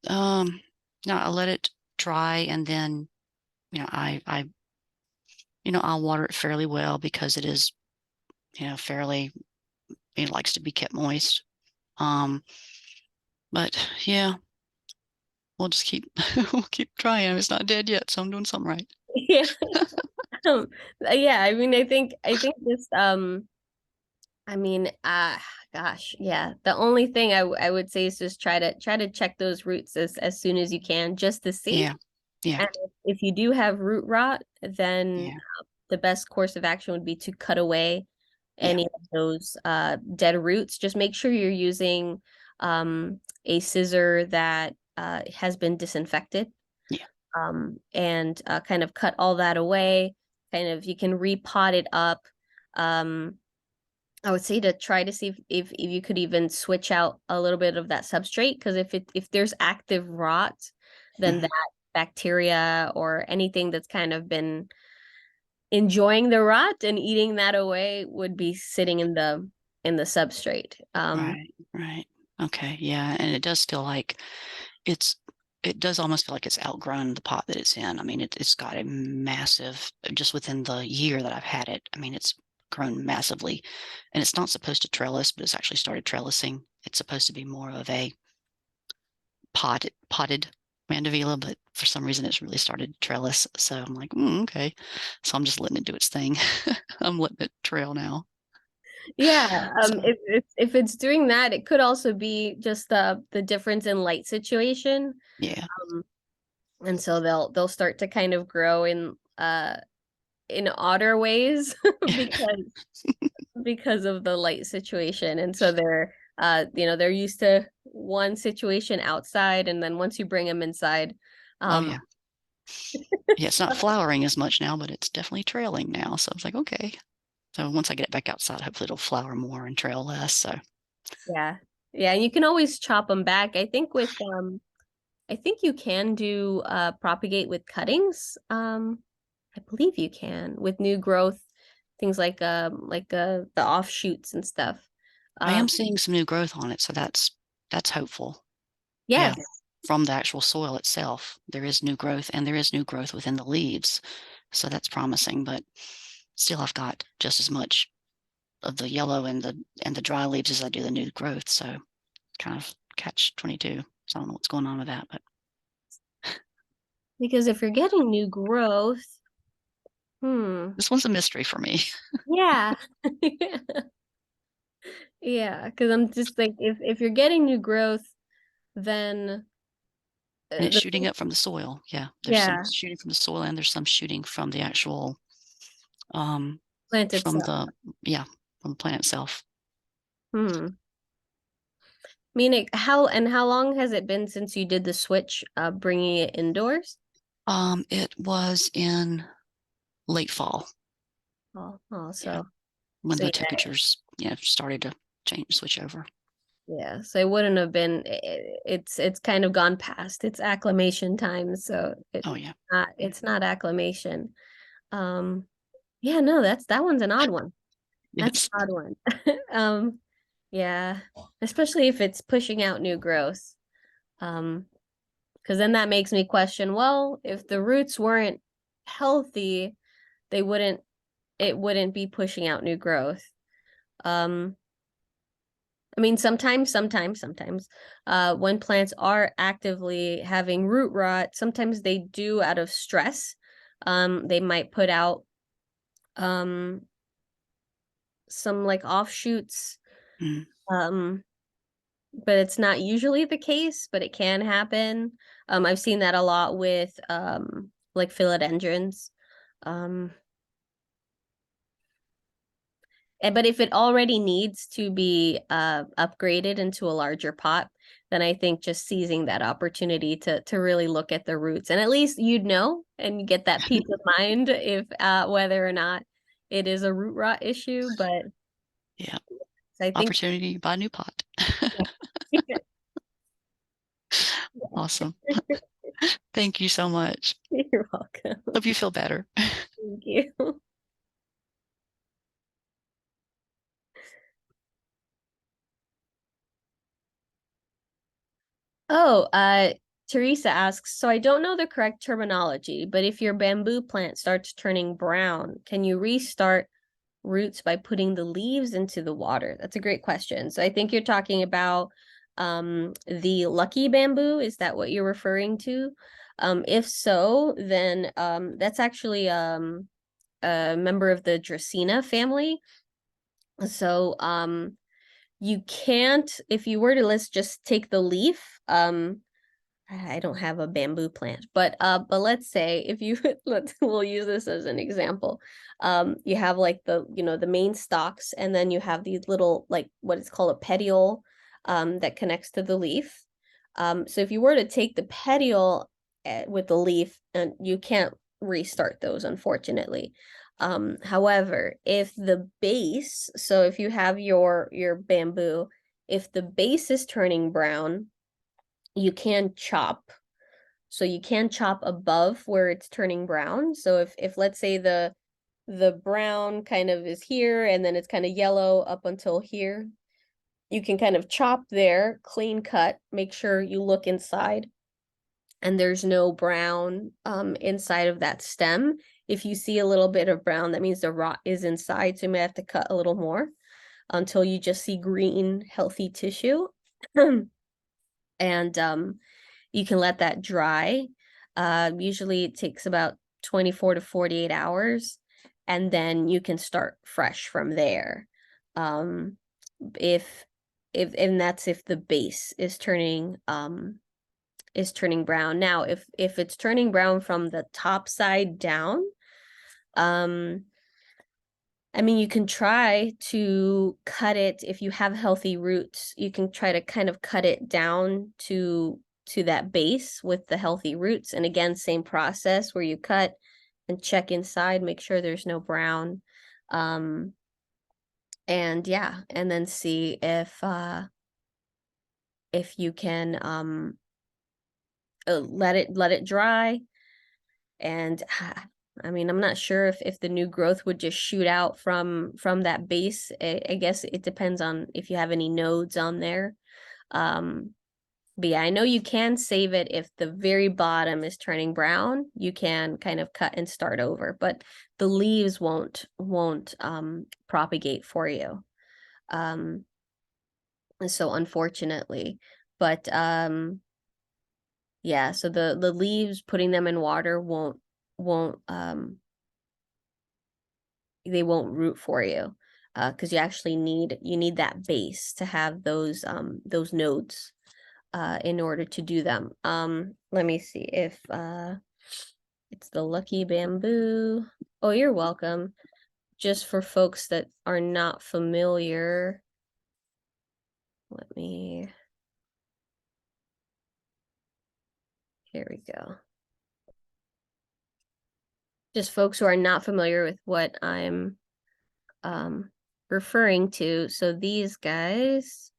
um, no, I let it dry and then, I'll water it fairly well because it is, fairly, it likes to be kept moist. Um, but yeah, we'll just keep, we'll keep trying. It's not dead yet, so I'm doing something right. yeah. Um, yeah, I mean, I think just I mean, gosh, yeah. The only thing I would say is just try to check those roots as soon as you can, just to see. Yeah, yeah, And if you do have root rot, then yeah, the best course of action would be to cut away yeah, any of those dead roots. Just make sure you're using a scissor that has been disinfected, yeah. and kind of cut all that away. Kind of you can repot it up. Um, I would say to try to see if you could even switch out a little bit of that substrate, because if there's active rot, then Mhm. that bacteria or anything that's kind of been enjoying the rot and eating that away would be sitting in the substrate. Right, right. Okay, yeah, and it does feel like it's it does almost feel like it's outgrown the pot that it's in. I mean, it's got a massive just within the year that I've had it. I mean, it's grown massively, and it's not supposed to trellis, but it's actually started trellising. It's supposed to be more of a potted mandevilla, but for some reason it's really started to trellis. So I'm like, okay. So I'm just letting it do its thing. I'm letting it trail now. Yeah, So if it's doing that, it could also be just the difference in light situation. yeah, Um, and so they'll start to kind of grow in odder ways because of the light situation. And so they're used to one situation outside, and then once you bring them inside, oh um yeah. Yeah, it's not flowering as much now, but it's definitely trailing now. So I was like, okay. So once I get it back outside, hopefully it'll flower more and trail less. So yeah. Yeah, and you can always chop them back. I think you can do propagate with cuttings. I believe you can with new growth, things like the offshoots and stuff. I Um am seeing some new growth on it. So that's hopeful. Yeah. yes. From the actual soil itself, there is new growth and there is new growth within the leaves. So that's promising, but still I've got just as much of the yellow and the dry leaves as I do the new growth. So kind of catch 22. So I don't know what's going on with that, but Because if you're getting new growth, hmm, this one's a mystery for me. yeah. Yeah, because I'm just like if you're getting new growth, then And it's the shooting up from the soil. Yeah. There's some yeah, shooting from the soil and there's some shooting from the actual um plant from itself. the yeah, from the plant itself. Hmm. Meaning how long has it been since you did the switch, bringing it indoors? It was in late fall. Oh, Yeah. so When so the yeah, temperatures, started to switch over. yeah. So it wouldn't have been. It's kind of gone past its acclimation time. So Oh yeah. it's not acclimation. Um, yeah, no, that one's an odd one. That's Yes. an odd one. Yeah, especially if it's pushing out new growth. Um, because then that makes me question, well, if the roots weren't healthy, they wouldn't it wouldn't be pushing out new growth. Um, I mean, sometimes, when plants are actively having root rot, sometimes they do out of stress. They might put out um some like offshoots. Mm. Um, but it's not usually the case, but it can happen. I've seen that a lot with like philodendrons. Um, but if it already needs to be upgraded into a larger pot, then I think just seizing that opportunity to really look at the roots, and at least you'd know and get that peace of mind if whether or not it is a root rot issue. But Yeah. I think Opportunity to buy a new pot. Awesome. Thank you so much. you're welcome. Hope you feel better. Thank you. Oh, Teresa asks, so I don't know the correct terminology, but if your bamboo plant starts turning brown, can you restart roots by putting the leaves into the water? That's a great question. So I think you're talking about the lucky bamboo. Is that what you're referring to? If so, then that's actually a member of the Dracaena family. So you can't, if you were to, let's just take the leaf. I don't have a bamboo plant, but let's say if you we'll use this as an example. You have like the main stalks, and then you have these little like what is called a petiole that connects to the leaf. So if you were to take the petiole with the leaf, and you can't restart those, unfortunately. However, if the base, so if you have your bamboo, if the base is turning brown, you can chop. So you can chop above where it's turning brown. So if let's say the brown kind of is here and then it's kind of yellow up until here, you can kind of chop there, clean cut, make sure you look inside and there's no brown inside of that stem. If you see a little bit of brown, that means the rot is inside, so you may have to cut a little more until you just see green, healthy tissue. And you can let that dry. Usually it takes about 24 to 48 hours, and then you can start fresh from there. Um, if and that's if the base is turning brown. Now, if it's turning brown from the top side down, um, I mean, you can try to cut it if you have healthy roots. You can try to kind of cut it down to that base with the healthy roots. And again, same process where you cut and check inside, make sure there's no brown. And yeah, and then see if you can let it dry. And I mean, I'm not sure if the new growth would just shoot out from that base. I guess it depends on if you have any nodes on there. But yeah, I know you can save it if the very bottom is turning brown. You can kind of cut and start over, but the leaves won't propagate for you. Um, so unfortunately, but yeah, so the leaves, putting them in water won't they won't root for you, because you actually need that base to have those nodes in order to do them. Let me see if it's the lucky bamboo. Oh, you're welcome. Just for folks that are not familiar, let me, here we go. Just folks who are not familiar with what I'm referring to. So these guys,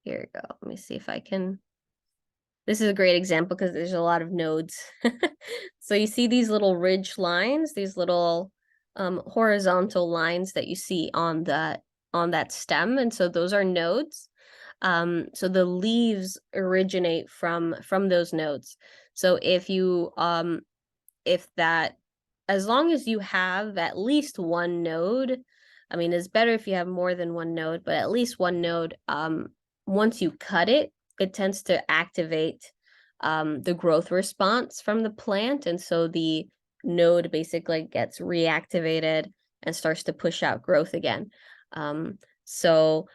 here we go. Let me see if I can. This is a great example because there's a lot of nodes. So you see these little ridge lines, these little horizontal lines that you see on that stem, and so those are nodes. So the leaves originate from those nodes. So if that, as long as you have at least one node I mean, it's better if you have more than one node, but at least one node. Once you cut it, it tends to activate the growth response from the plant, and so the node basically gets reactivated and starts to push out growth again. So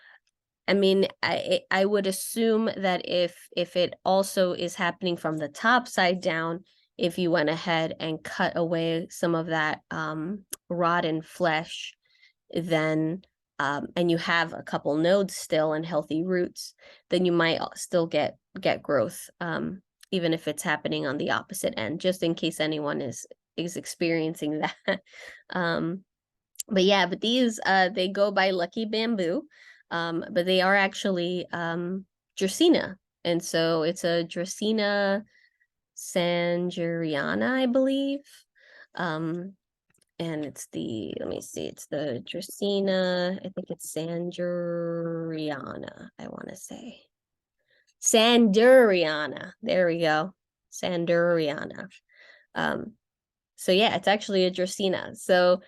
I mean, I would assume that if it also is happening from the top side down, if you went ahead and cut away some of that rotten flesh, then and you have a couple nodes still and healthy roots, then you might still get growth, even if it's happening on the opposite end, just in case anyone is experiencing that. But yeah, but these they go by Lucky Bamboo, but they are actually Dracaena, and so it's a Dracaena sangeriana, I believe. And it's the, let me see, it's the Dracaena, I think it's sangeriana, I want to say. Sanduriana, there we go. Sanduriana. So yeah, it's actually a Dracaena. So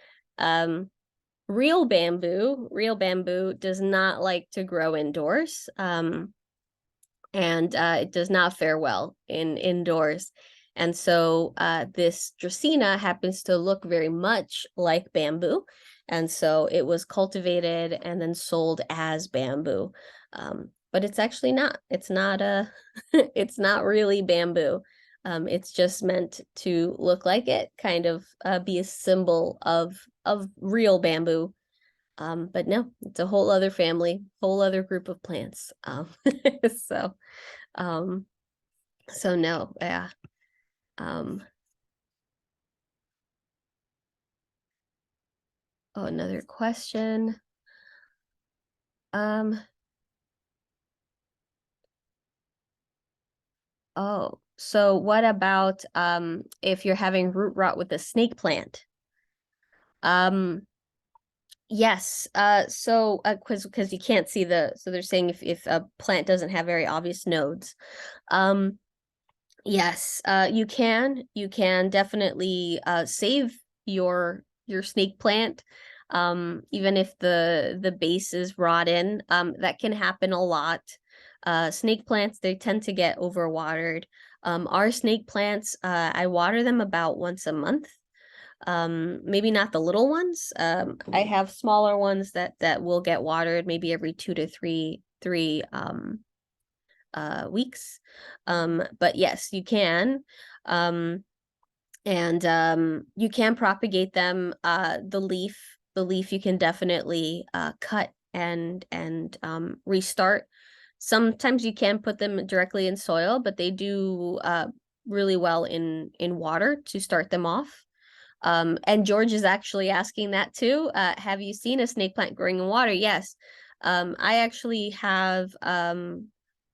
real bamboo does not like to grow indoors, and it does not fare well indoors. And so this Dracaena happens to look very much like bamboo, and so it was cultivated and then sold as bamboo, but it's actually not. It's not a it's not really bamboo. It's just meant to look like it, kind of be a symbol of real bamboo. But no, it's a whole other family, whole other group of plants. So um, so no, yeah. Oh, another question. Um, oh, so what about if you're having root rot with a snake plant? Yes. So because you can't see so they're saying if a plant doesn't have very obvious nodes. Yes, you can definitely save your snake plant, even if the base is rotten. That can happen a lot. Snake plants, they tend to get overwatered. Our snake plants, I water them about once a month. Maybe not the little ones. I have smaller ones that will get watered maybe every 2 to 3 weeks. But yes, you can. And you can propagate them. The leaf you can definitely cut and restart. Sometimes you can put them directly in soil, but they do really well in water to start them off. And George is actually asking that too. Have you seen a snake plant growing in water? Yes. I actually have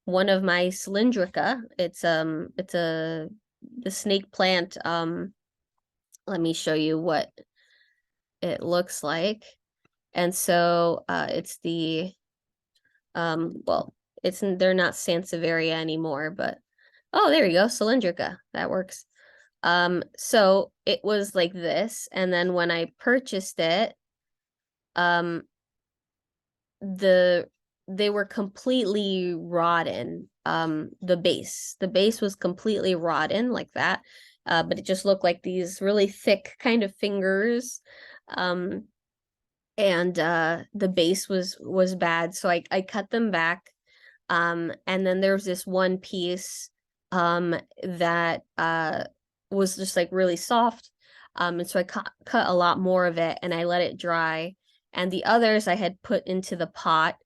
one of my cylindrica. It's a the snake plant. Let me show you what it looks like. And so it's the well, they're not Sansevieria anymore, but oh, there you go, cylindrica. That works. So it was like this, and then when I purchased it, um, they were completely rotten. The base was completely rotten like that, but it just looked like these really thick kind of fingers. And the base was bad, so I cut them back. And then there's this one piece that was just like really soft. And so I cut a lot more of it and I let it dry. And the others I had put into the pot.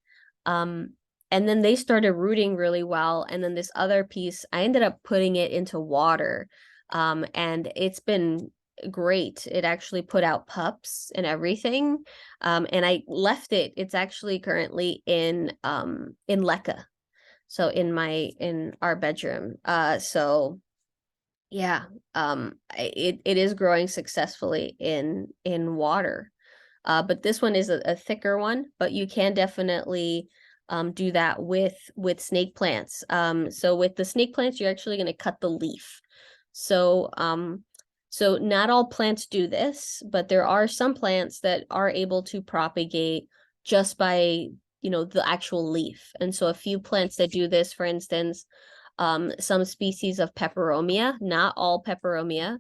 Um, and then they started rooting really well. And then this other piece, I ended up putting it into water. And it's been great. It actually put out pups and everything. And I left it. It's actually currently in Leca. So in our bedroom. So yeah, it is growing successfully in water. But this one is a thicker one, but you can definitely do that with snake plants. So with the snake plants, you're actually going to cut the leaf. So So not all plants do this, but there are some plants that are able to propagate just by, the actual leaf. And so a few plants that do this, for instance, some species of peperomia, not all peperomia.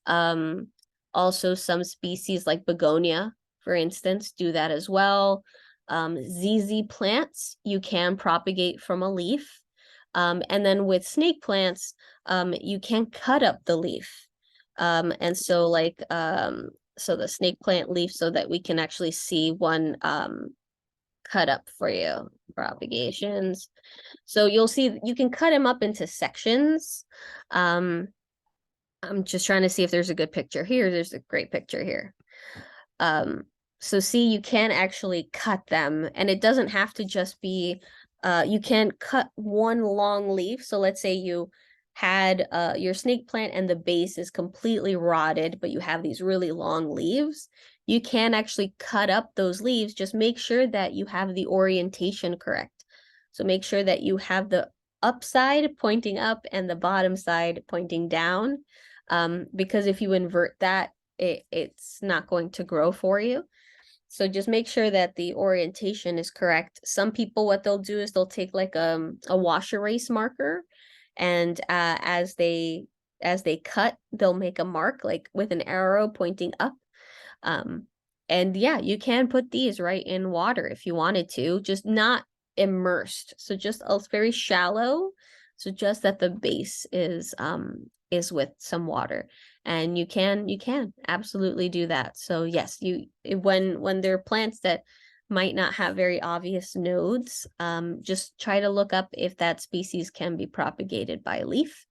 Um, Also some species like begonia, for instance, do that as well. ZZ plants, you can propagate from a leaf. And then with snake plants, you can cut up the leaf. And so so the snake plant leaf, so that we can actually see one cut up for you, propagations. So you'll see you can cut them up into sections. Um, I'm just trying to see if there's a good picture here. There's a great picture here. Um, so see, you can actually cut them, and it doesn't have to just be, you can cut one long leaf. So let's say you had your snake plant and the base is completely rotted, but you have these really long leaves. You can actually cut up those leaves. Just make sure that you have the orientation correct. So make sure that you have the upside pointing up and the bottom side pointing down. Because if you invert that, it's not going to grow for you. So just make sure that the orientation is correct. Some people, what they'll do is they'll take like a wash erase marker, and as they cut, they'll make a mark like with an arrow pointing up. Um, and yeah, you can put these right in water if you wanted to, just not immersed. So just very shallow. So just that the base is with some water. And you can absolutely do that. So yes, when there are plants that might not have very obvious nodes, just try to look up if that species can be propagated by leaf.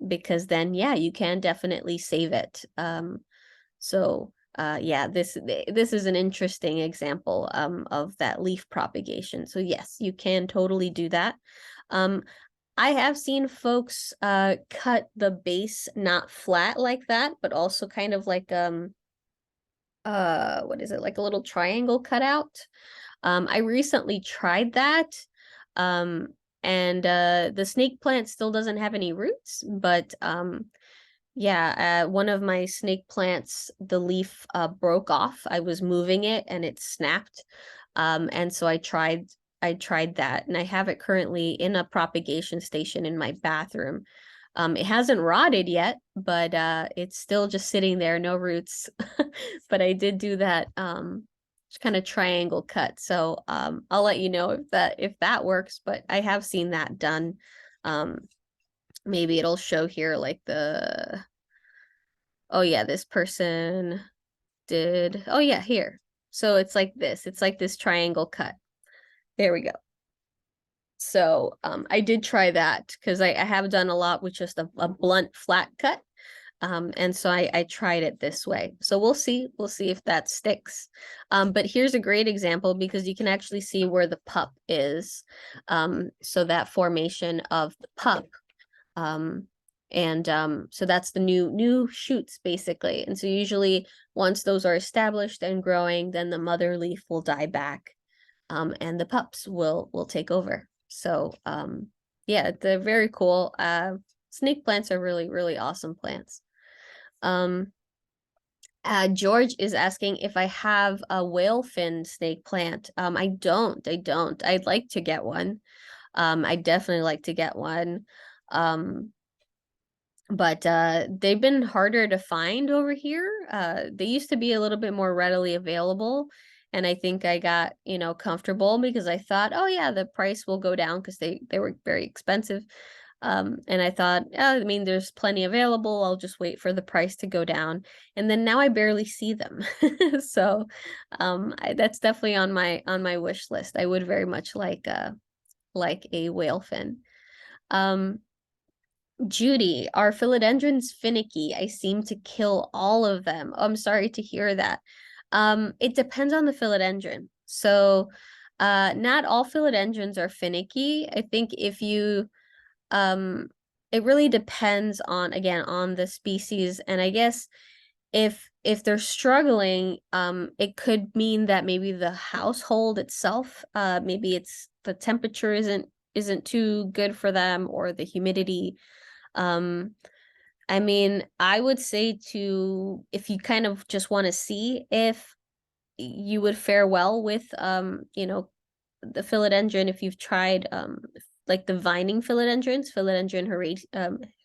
Because then yeah, you can definitely save it. So yeah, this is an interesting example of that leaf propagation. So yes, you can totally do that. Um, I have seen folks cut the base not flat like that, but also kind of like what is it, like a little triangle cutout. I recently tried that. Um, and the snake plant still doesn't have any roots, but yeah, one of my snake plants, the leaf broke off. I was moving it and it snapped. And so I tried that, and I have it currently in a propagation station in my bathroom. It hasn't rotted yet, but it's still just sitting there, no roots. But I did do that kind of triangle cut. So I'll let you know if that works, but I have seen that done. Um, Maybe it'll show here like oh yeah, this person did, oh yeah, here. So it's like this. It's like this triangle cut. There we go. So I did try that because I have done a lot with just a blunt flat cut. And so I tried it this way. So we'll see if that sticks. But here's a great example because you can actually see where the pup is. So that formation of the pup. And so that's the new shoots basically. And so usually once those are established and growing, then the mother leaf will die back, and the pups will take over. So yeah, they're very cool. Snake plants are really, really awesome plants. Um, George is asking if I have a whale fin snake plant. I don't. I'd like to get one. I'd definitely like to get one. Um, but they've been harder to find over here. They used to be a little bit more readily available, and I think I got, comfortable because I thought, oh yeah, the price will go down because they were very expensive. And I thought, oh, I mean, there's plenty available. I'll just wait for the price to go down. And then now I barely see them. So that's definitely on my wish list. I would very much like a whale fin. Um, Judy, are philodendrons finicky? I seem to kill all of them. Oh, I'm sorry to hear that. It depends on the philodendron. So, not all philodendrons are finicky. I think if you, it really depends on, again, on the species. And I guess if they're struggling, it could mean that maybe the household itself, maybe it's the temperature isn't too good for them, or the humidity. Um, I mean, I would say to, if you kind of just want to see if you would fare well with the philodendron, if you've tried like the vining philodendrons,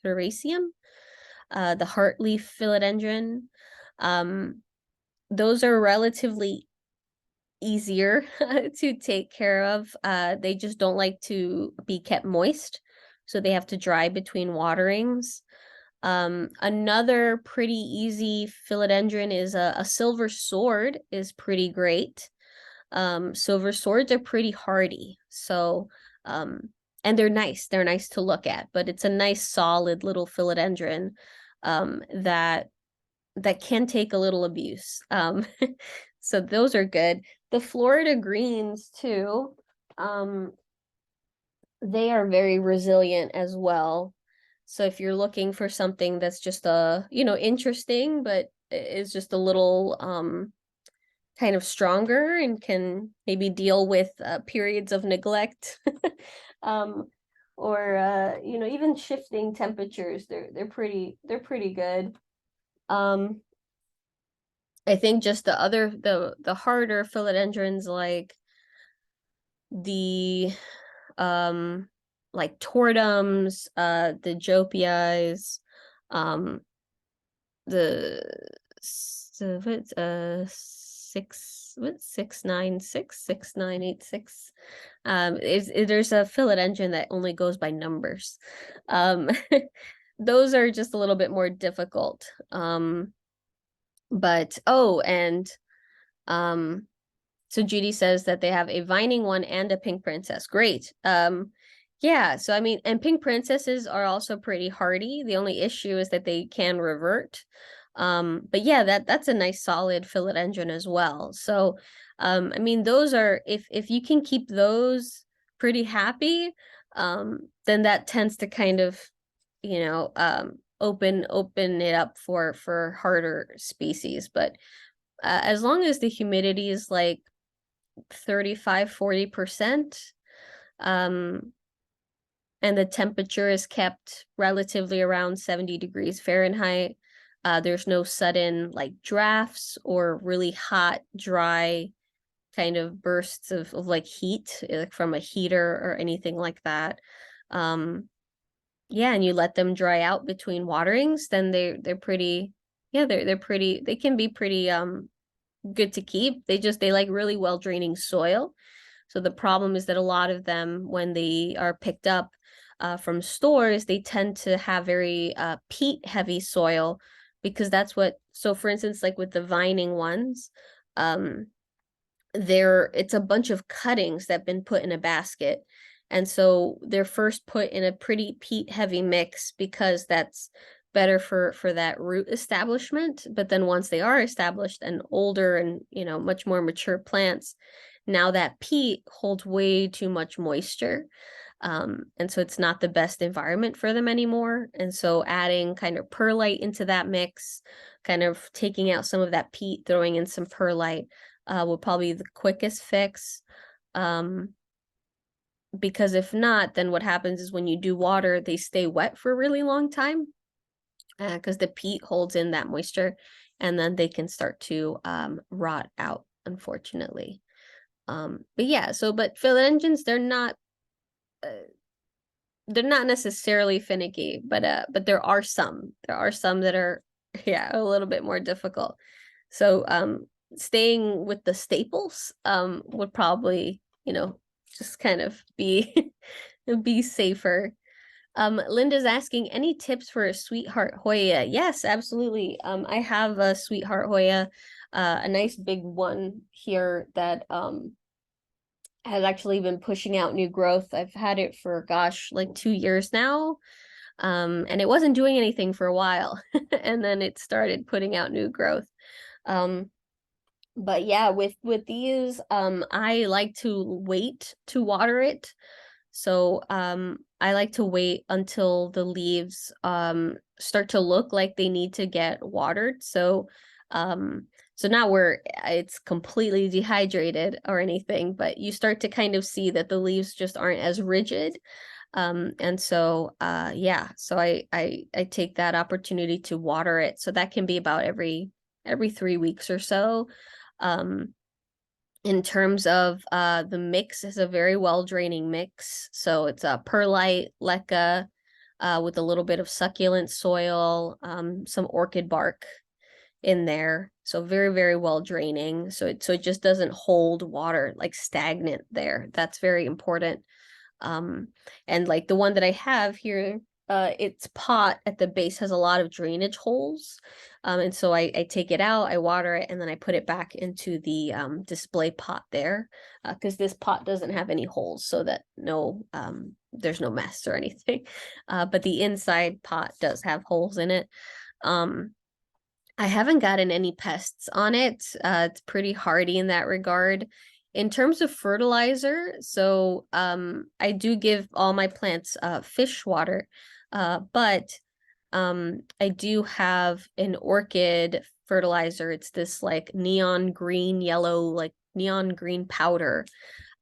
Heraceum, the heartleaf philodendron. Um, those are relatively easier to take care of. They just don't like to be kept moist, so they have to dry between waterings. Another pretty easy philodendron is a silver sword is pretty great. Silver swords are pretty hardy, so and they're nice. They're nice to look at, but it's a nice solid little philodendron that can take a little abuse. So those are good. The Florida greens too, they are very resilient as well. So if you're looking for something that's just interesting, but is just a little kind of stronger and can maybe deal with periods of neglect, um, or even shifting temperatures, they're pretty good. Um, I think just the harder philodendrons the um like tortums, the jopias, um the what's 6966986. There's a philodendron that only goes by numbers. Um those are just a little bit more difficult. But oh, and um so Judy says that they have a vining one and a pink princess. Great. Yeah, so I mean, and pink princesses are also pretty hardy. The only issue is that they can revert. But yeah, that's a nice solid philodendron as well. So I mean, those are, if you can keep those pretty happy, then that tends to kind of, open it up for harder species. But as long as the humidity is like 35-40%, um, and the temperature is kept relatively around 70 degrees Fahrenheit. There's no sudden like drafts or really hot, dry kind of bursts of like heat, like from a heater or anything like that. Yeah, and you let them dry out between waterings, then they're pretty, yeah, they're pretty, they can be pretty good to keep. They like really well draining soil. So the problem is that a lot of them, when they are picked up from stores, they tend to have very peat heavy soil, because that's what, so for instance, like with the vining ones, um, it's a bunch of cuttings that have been put in a basket. And so they're first put in a pretty peat heavy mix because that's better for that root establishment. But then once they are established and older and much more mature plants, now that peat holds way too much moisture. And so it's not the best environment for them anymore. And so adding kind of perlite into that mix, kind of taking out some of that peat, throwing in some perlite, will probably be the quickest fix. Because if not, then what happens is when you do water, they stay wet for a really long time, because the peat holds in that moisture, and then they can start to rot out, unfortunately. But yeah, but philodendrons, uh, they're not necessarily finicky, but there are some. There are some that are yeah, a little bit more difficult. So staying with the staples would probably, just kind of be be safer. Linda's asking, any tips for a sweetheart Hoya? Yes, absolutely. I have a sweetheart Hoya, a nice big one here that has actually been pushing out new growth. I've had it for gosh, like 2 years now. And it wasn't doing anything for a while, and then it started putting out new growth. But yeah, with these, I like to wait to water it. So I like to wait until the leaves start to look like they need to get watered. So not where it's completely dehydrated or anything, but you start to kind of see that the leaves just aren't as rigid. And so yeah, so I take that opportunity to water it. So that can be about every 3 weeks or so. Um, in terms of the mix is a very well draining mix. So it's a perlite, leca, with a little bit of succulent soil, some orchid bark in there. So very, very well draining. So it just doesn't hold water like stagnant there. That's very important. Um, and like the one that I have here, its pot at the base has a lot of drainage holes. And so I take it out, I water it, and then I put it back into the display pot there, because this pot doesn't have any holes, so that there's no mess or anything. But the inside pot does have holes in it. Um, I haven't gotten any pests on it. It's pretty hardy in that regard. In terms of fertilizer, so I do give all my plants fish water, but I do have an orchid fertilizer. It's this like neon green, yellow, like neon green powder.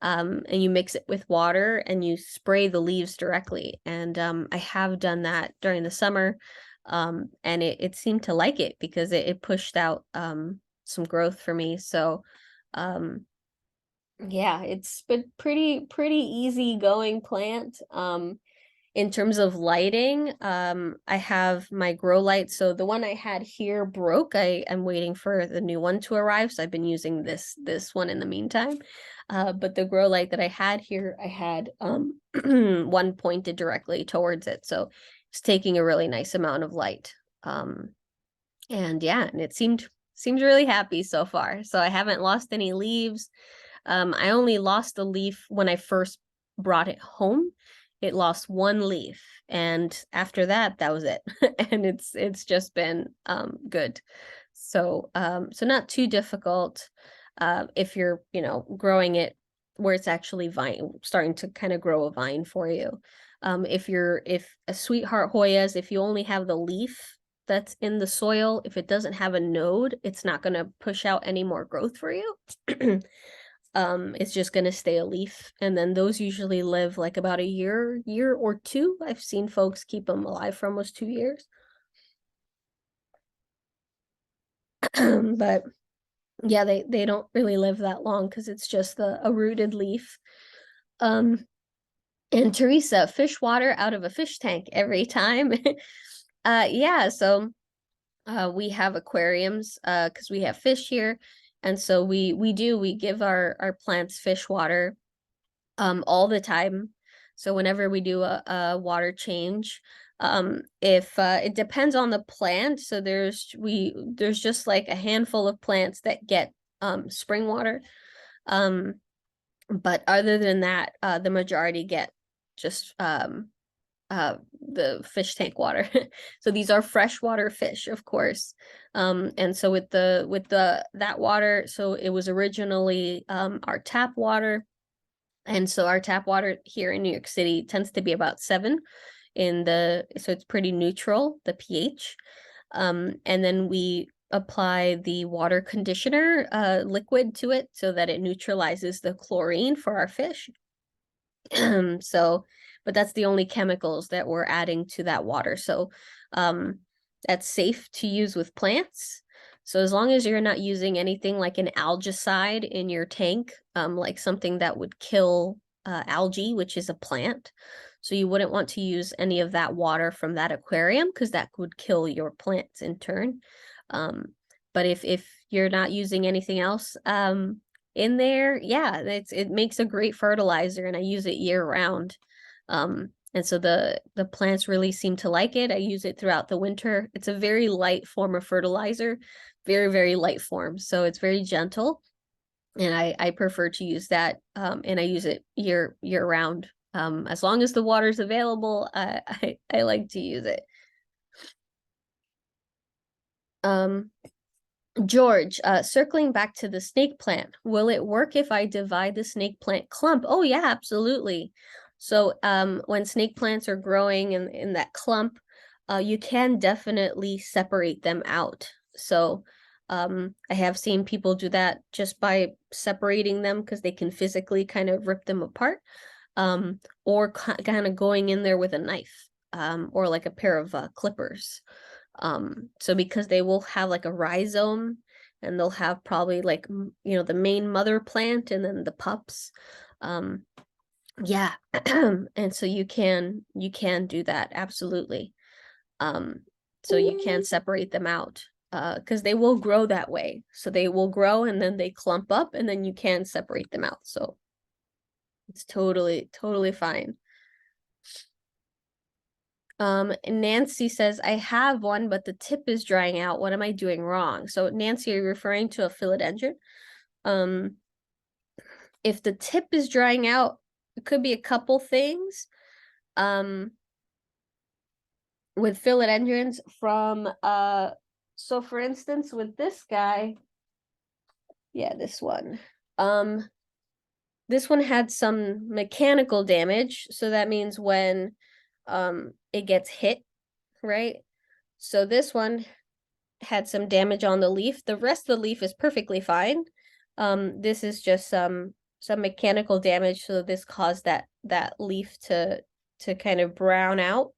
And you mix it with water and you spray the leaves directly. And I have done that during the summer, and it seemed to like it because it pushed out some growth for me. So yeah, it's been pretty easy going plant. In terms of lighting, I have my grow light. So the one I had here broke. I'm waiting for the new one to arrive. So I've been using this one in the meantime. But the grow light that I had here, I had one pointed directly towards it. So it's taking a really nice amount of light. And yeah, and it seems really happy so far. So I haven't lost any leaves. I only lost a leaf when I first brought it home. It lost one leaf, and after that, that was it. And it's just been good. So not too difficult if you're, growing it where it's actually starting to kind of grow a vine for you. If a sweetheart Hoyas, if you only have the leaf that's in the soil, if it doesn't have a node, it's not going to push out any more growth for you. It's just going to stay a leaf, and then those usually live like about a year or two. I've seen folks keep them alive for almost 2 years. But yeah, they don't really live that long because it's just a rooted leaf. um and Teresa, fish water out of a fish tank every time. Yeah, so we have aquariums because we have fish here, and so we give our plants fish water all the time. So whenever we do a water change, if it depends on the plant, so there's just like a handful of plants that get spring water. But other than that, the majority get just the fish tank water. So these are freshwater fish, of course. And so with the that water, so it was originally our tap water. And so our tap water here in New York City tends to be about 7 so it's pretty neutral, the pH. And then we apply the water conditioner liquid to it so that it neutralizes the chlorine for our fish. So, but that's the only chemicals that we're adding to that water. So, that's safe to use with plants. So as long as you're not using anything like an algicide in your tank, like something that would kill algae, which is a plant. So you wouldn't want to use any of that water from that aquarium because that would kill your plants in turn. But if you're not using anything else in there, yeah, it makes a great fertilizer, and I use it year round. And so the plants really seem to like it. I use it throughout the winter. It's a very light form of fertilizer, very, very light form. So it's very gentle. And I prefer to use that. And I use it year round. As long as the water's available, I like to use it. George, circling back to the snake plant, will it work if I divide the snake plant clump? Oh yeah, absolutely. So when snake plants are growing in that clump, you can definitely separate them out. So I have seen people do that just by separating them because they can physically kind of rip them apart. or kind of going in there with a knife, or like a pair of clippers. So because they will have like a rhizome, and they'll have probably like, the main mother plant and then the pups. Um, yeah. And so you can do that, absolutely. Um, so you can separate them out, because they will grow that way. So they will grow and then they clump up, and then you can separate them out. So it's totally fine. Nancy says, I have one, but the tip is drying out. What am I doing wrong? So Nancy, are you referring to a philodendron? Um, if the tip is drying out, it could be a couple things. With philodendrons from so for instance, with this guy, yeah, this one. This one had some mechanical damage, so that means when it gets hit, right? So this one had some damage on the leaf. The rest of the leaf is perfectly fine. This is just some mechanical damage, so this caused that leaf to kind of brown out.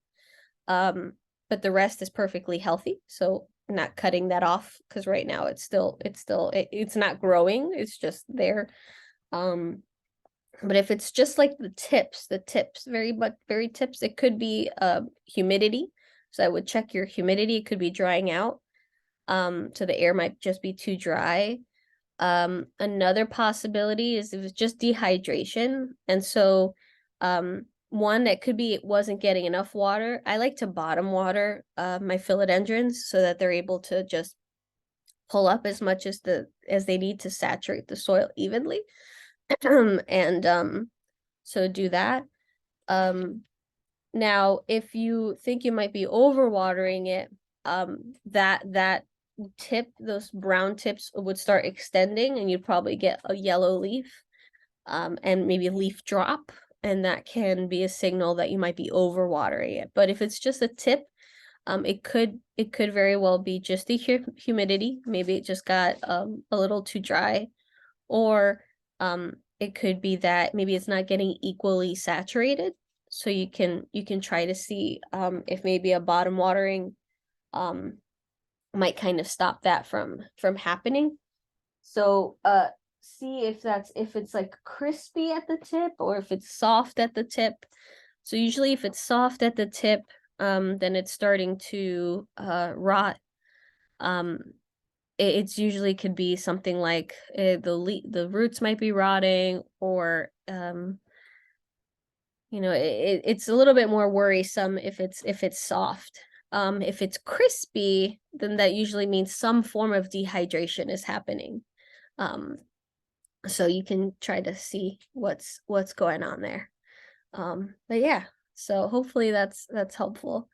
But the rest is perfectly healthy, so not cutting that off, because right now it's not growing, it's just there. But if it's just like the tips, very tips, it could be humidity. So I would check your humidity. It could be drying out. So the air might just be too dry. Another possibility is if it's just dehydration. And so one that could be it wasn't getting enough water. I like to bottom water my philodendrons so that they're able to just pull up as much as they need to saturate the soil evenly. And so do that. Now if you think you might be overwatering it, that tip, those brown tips would start extending, and you'd probably get a yellow leaf, and maybe leaf drop, and that can be a signal that you might be overwatering it. But if it's just a tip, it could very well be just the humidity. Maybe it just got a little too dry, or it could be that maybe it's not getting equally saturated. So you can try to see if maybe a bottom watering might kind of stop that from happening. So see if it's like crispy at the tip, or if it's soft at the tip. So usually if it's soft at the tip, then it's starting to rot. It's usually could be something like the roots might be rotting, or it's a little bit more worrisome if it's soft. If it's crispy, then that usually means some form of dehydration is happening. So you can try to see what's going on there. But yeah, so hopefully that's helpful.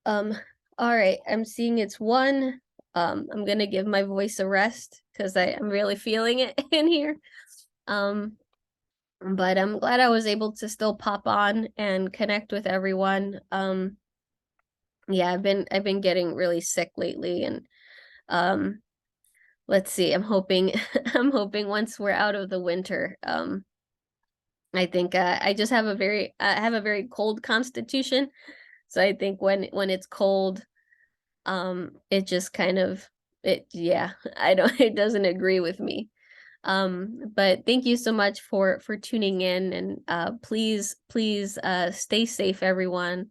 All right, I'm seeing it's 1. I'm gonna give my voice a rest because I'm really feeling it in here. But I'm glad I was able to still pop on and connect with everyone. Yeah, I've been getting really sick lately, and let's see. I'm hoping I'm hoping once we're out of the winter, I think I just have I have a very cold constitution. So I think when it's cold, it just kind of yeah, I don't it doesn't agree with me. But thank you so much for tuning in, and please stay safe, everyone.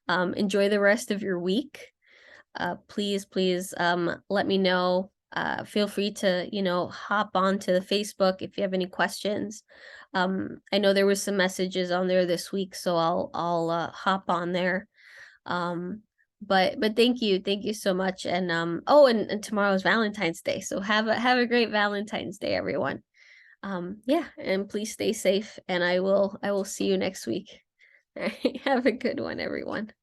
Enjoy the rest of your week. Please let me know. Feel free to hop onto the Facebook if you have any questions. I know there was some messages on there this week, so I'll hop on there. But thank you so much. And oh, and tomorrow's Valentine's Day, so have a great Valentine's Day, everyone. Yeah, and please stay safe, and I will see you next week. All right, have a good one, everyone.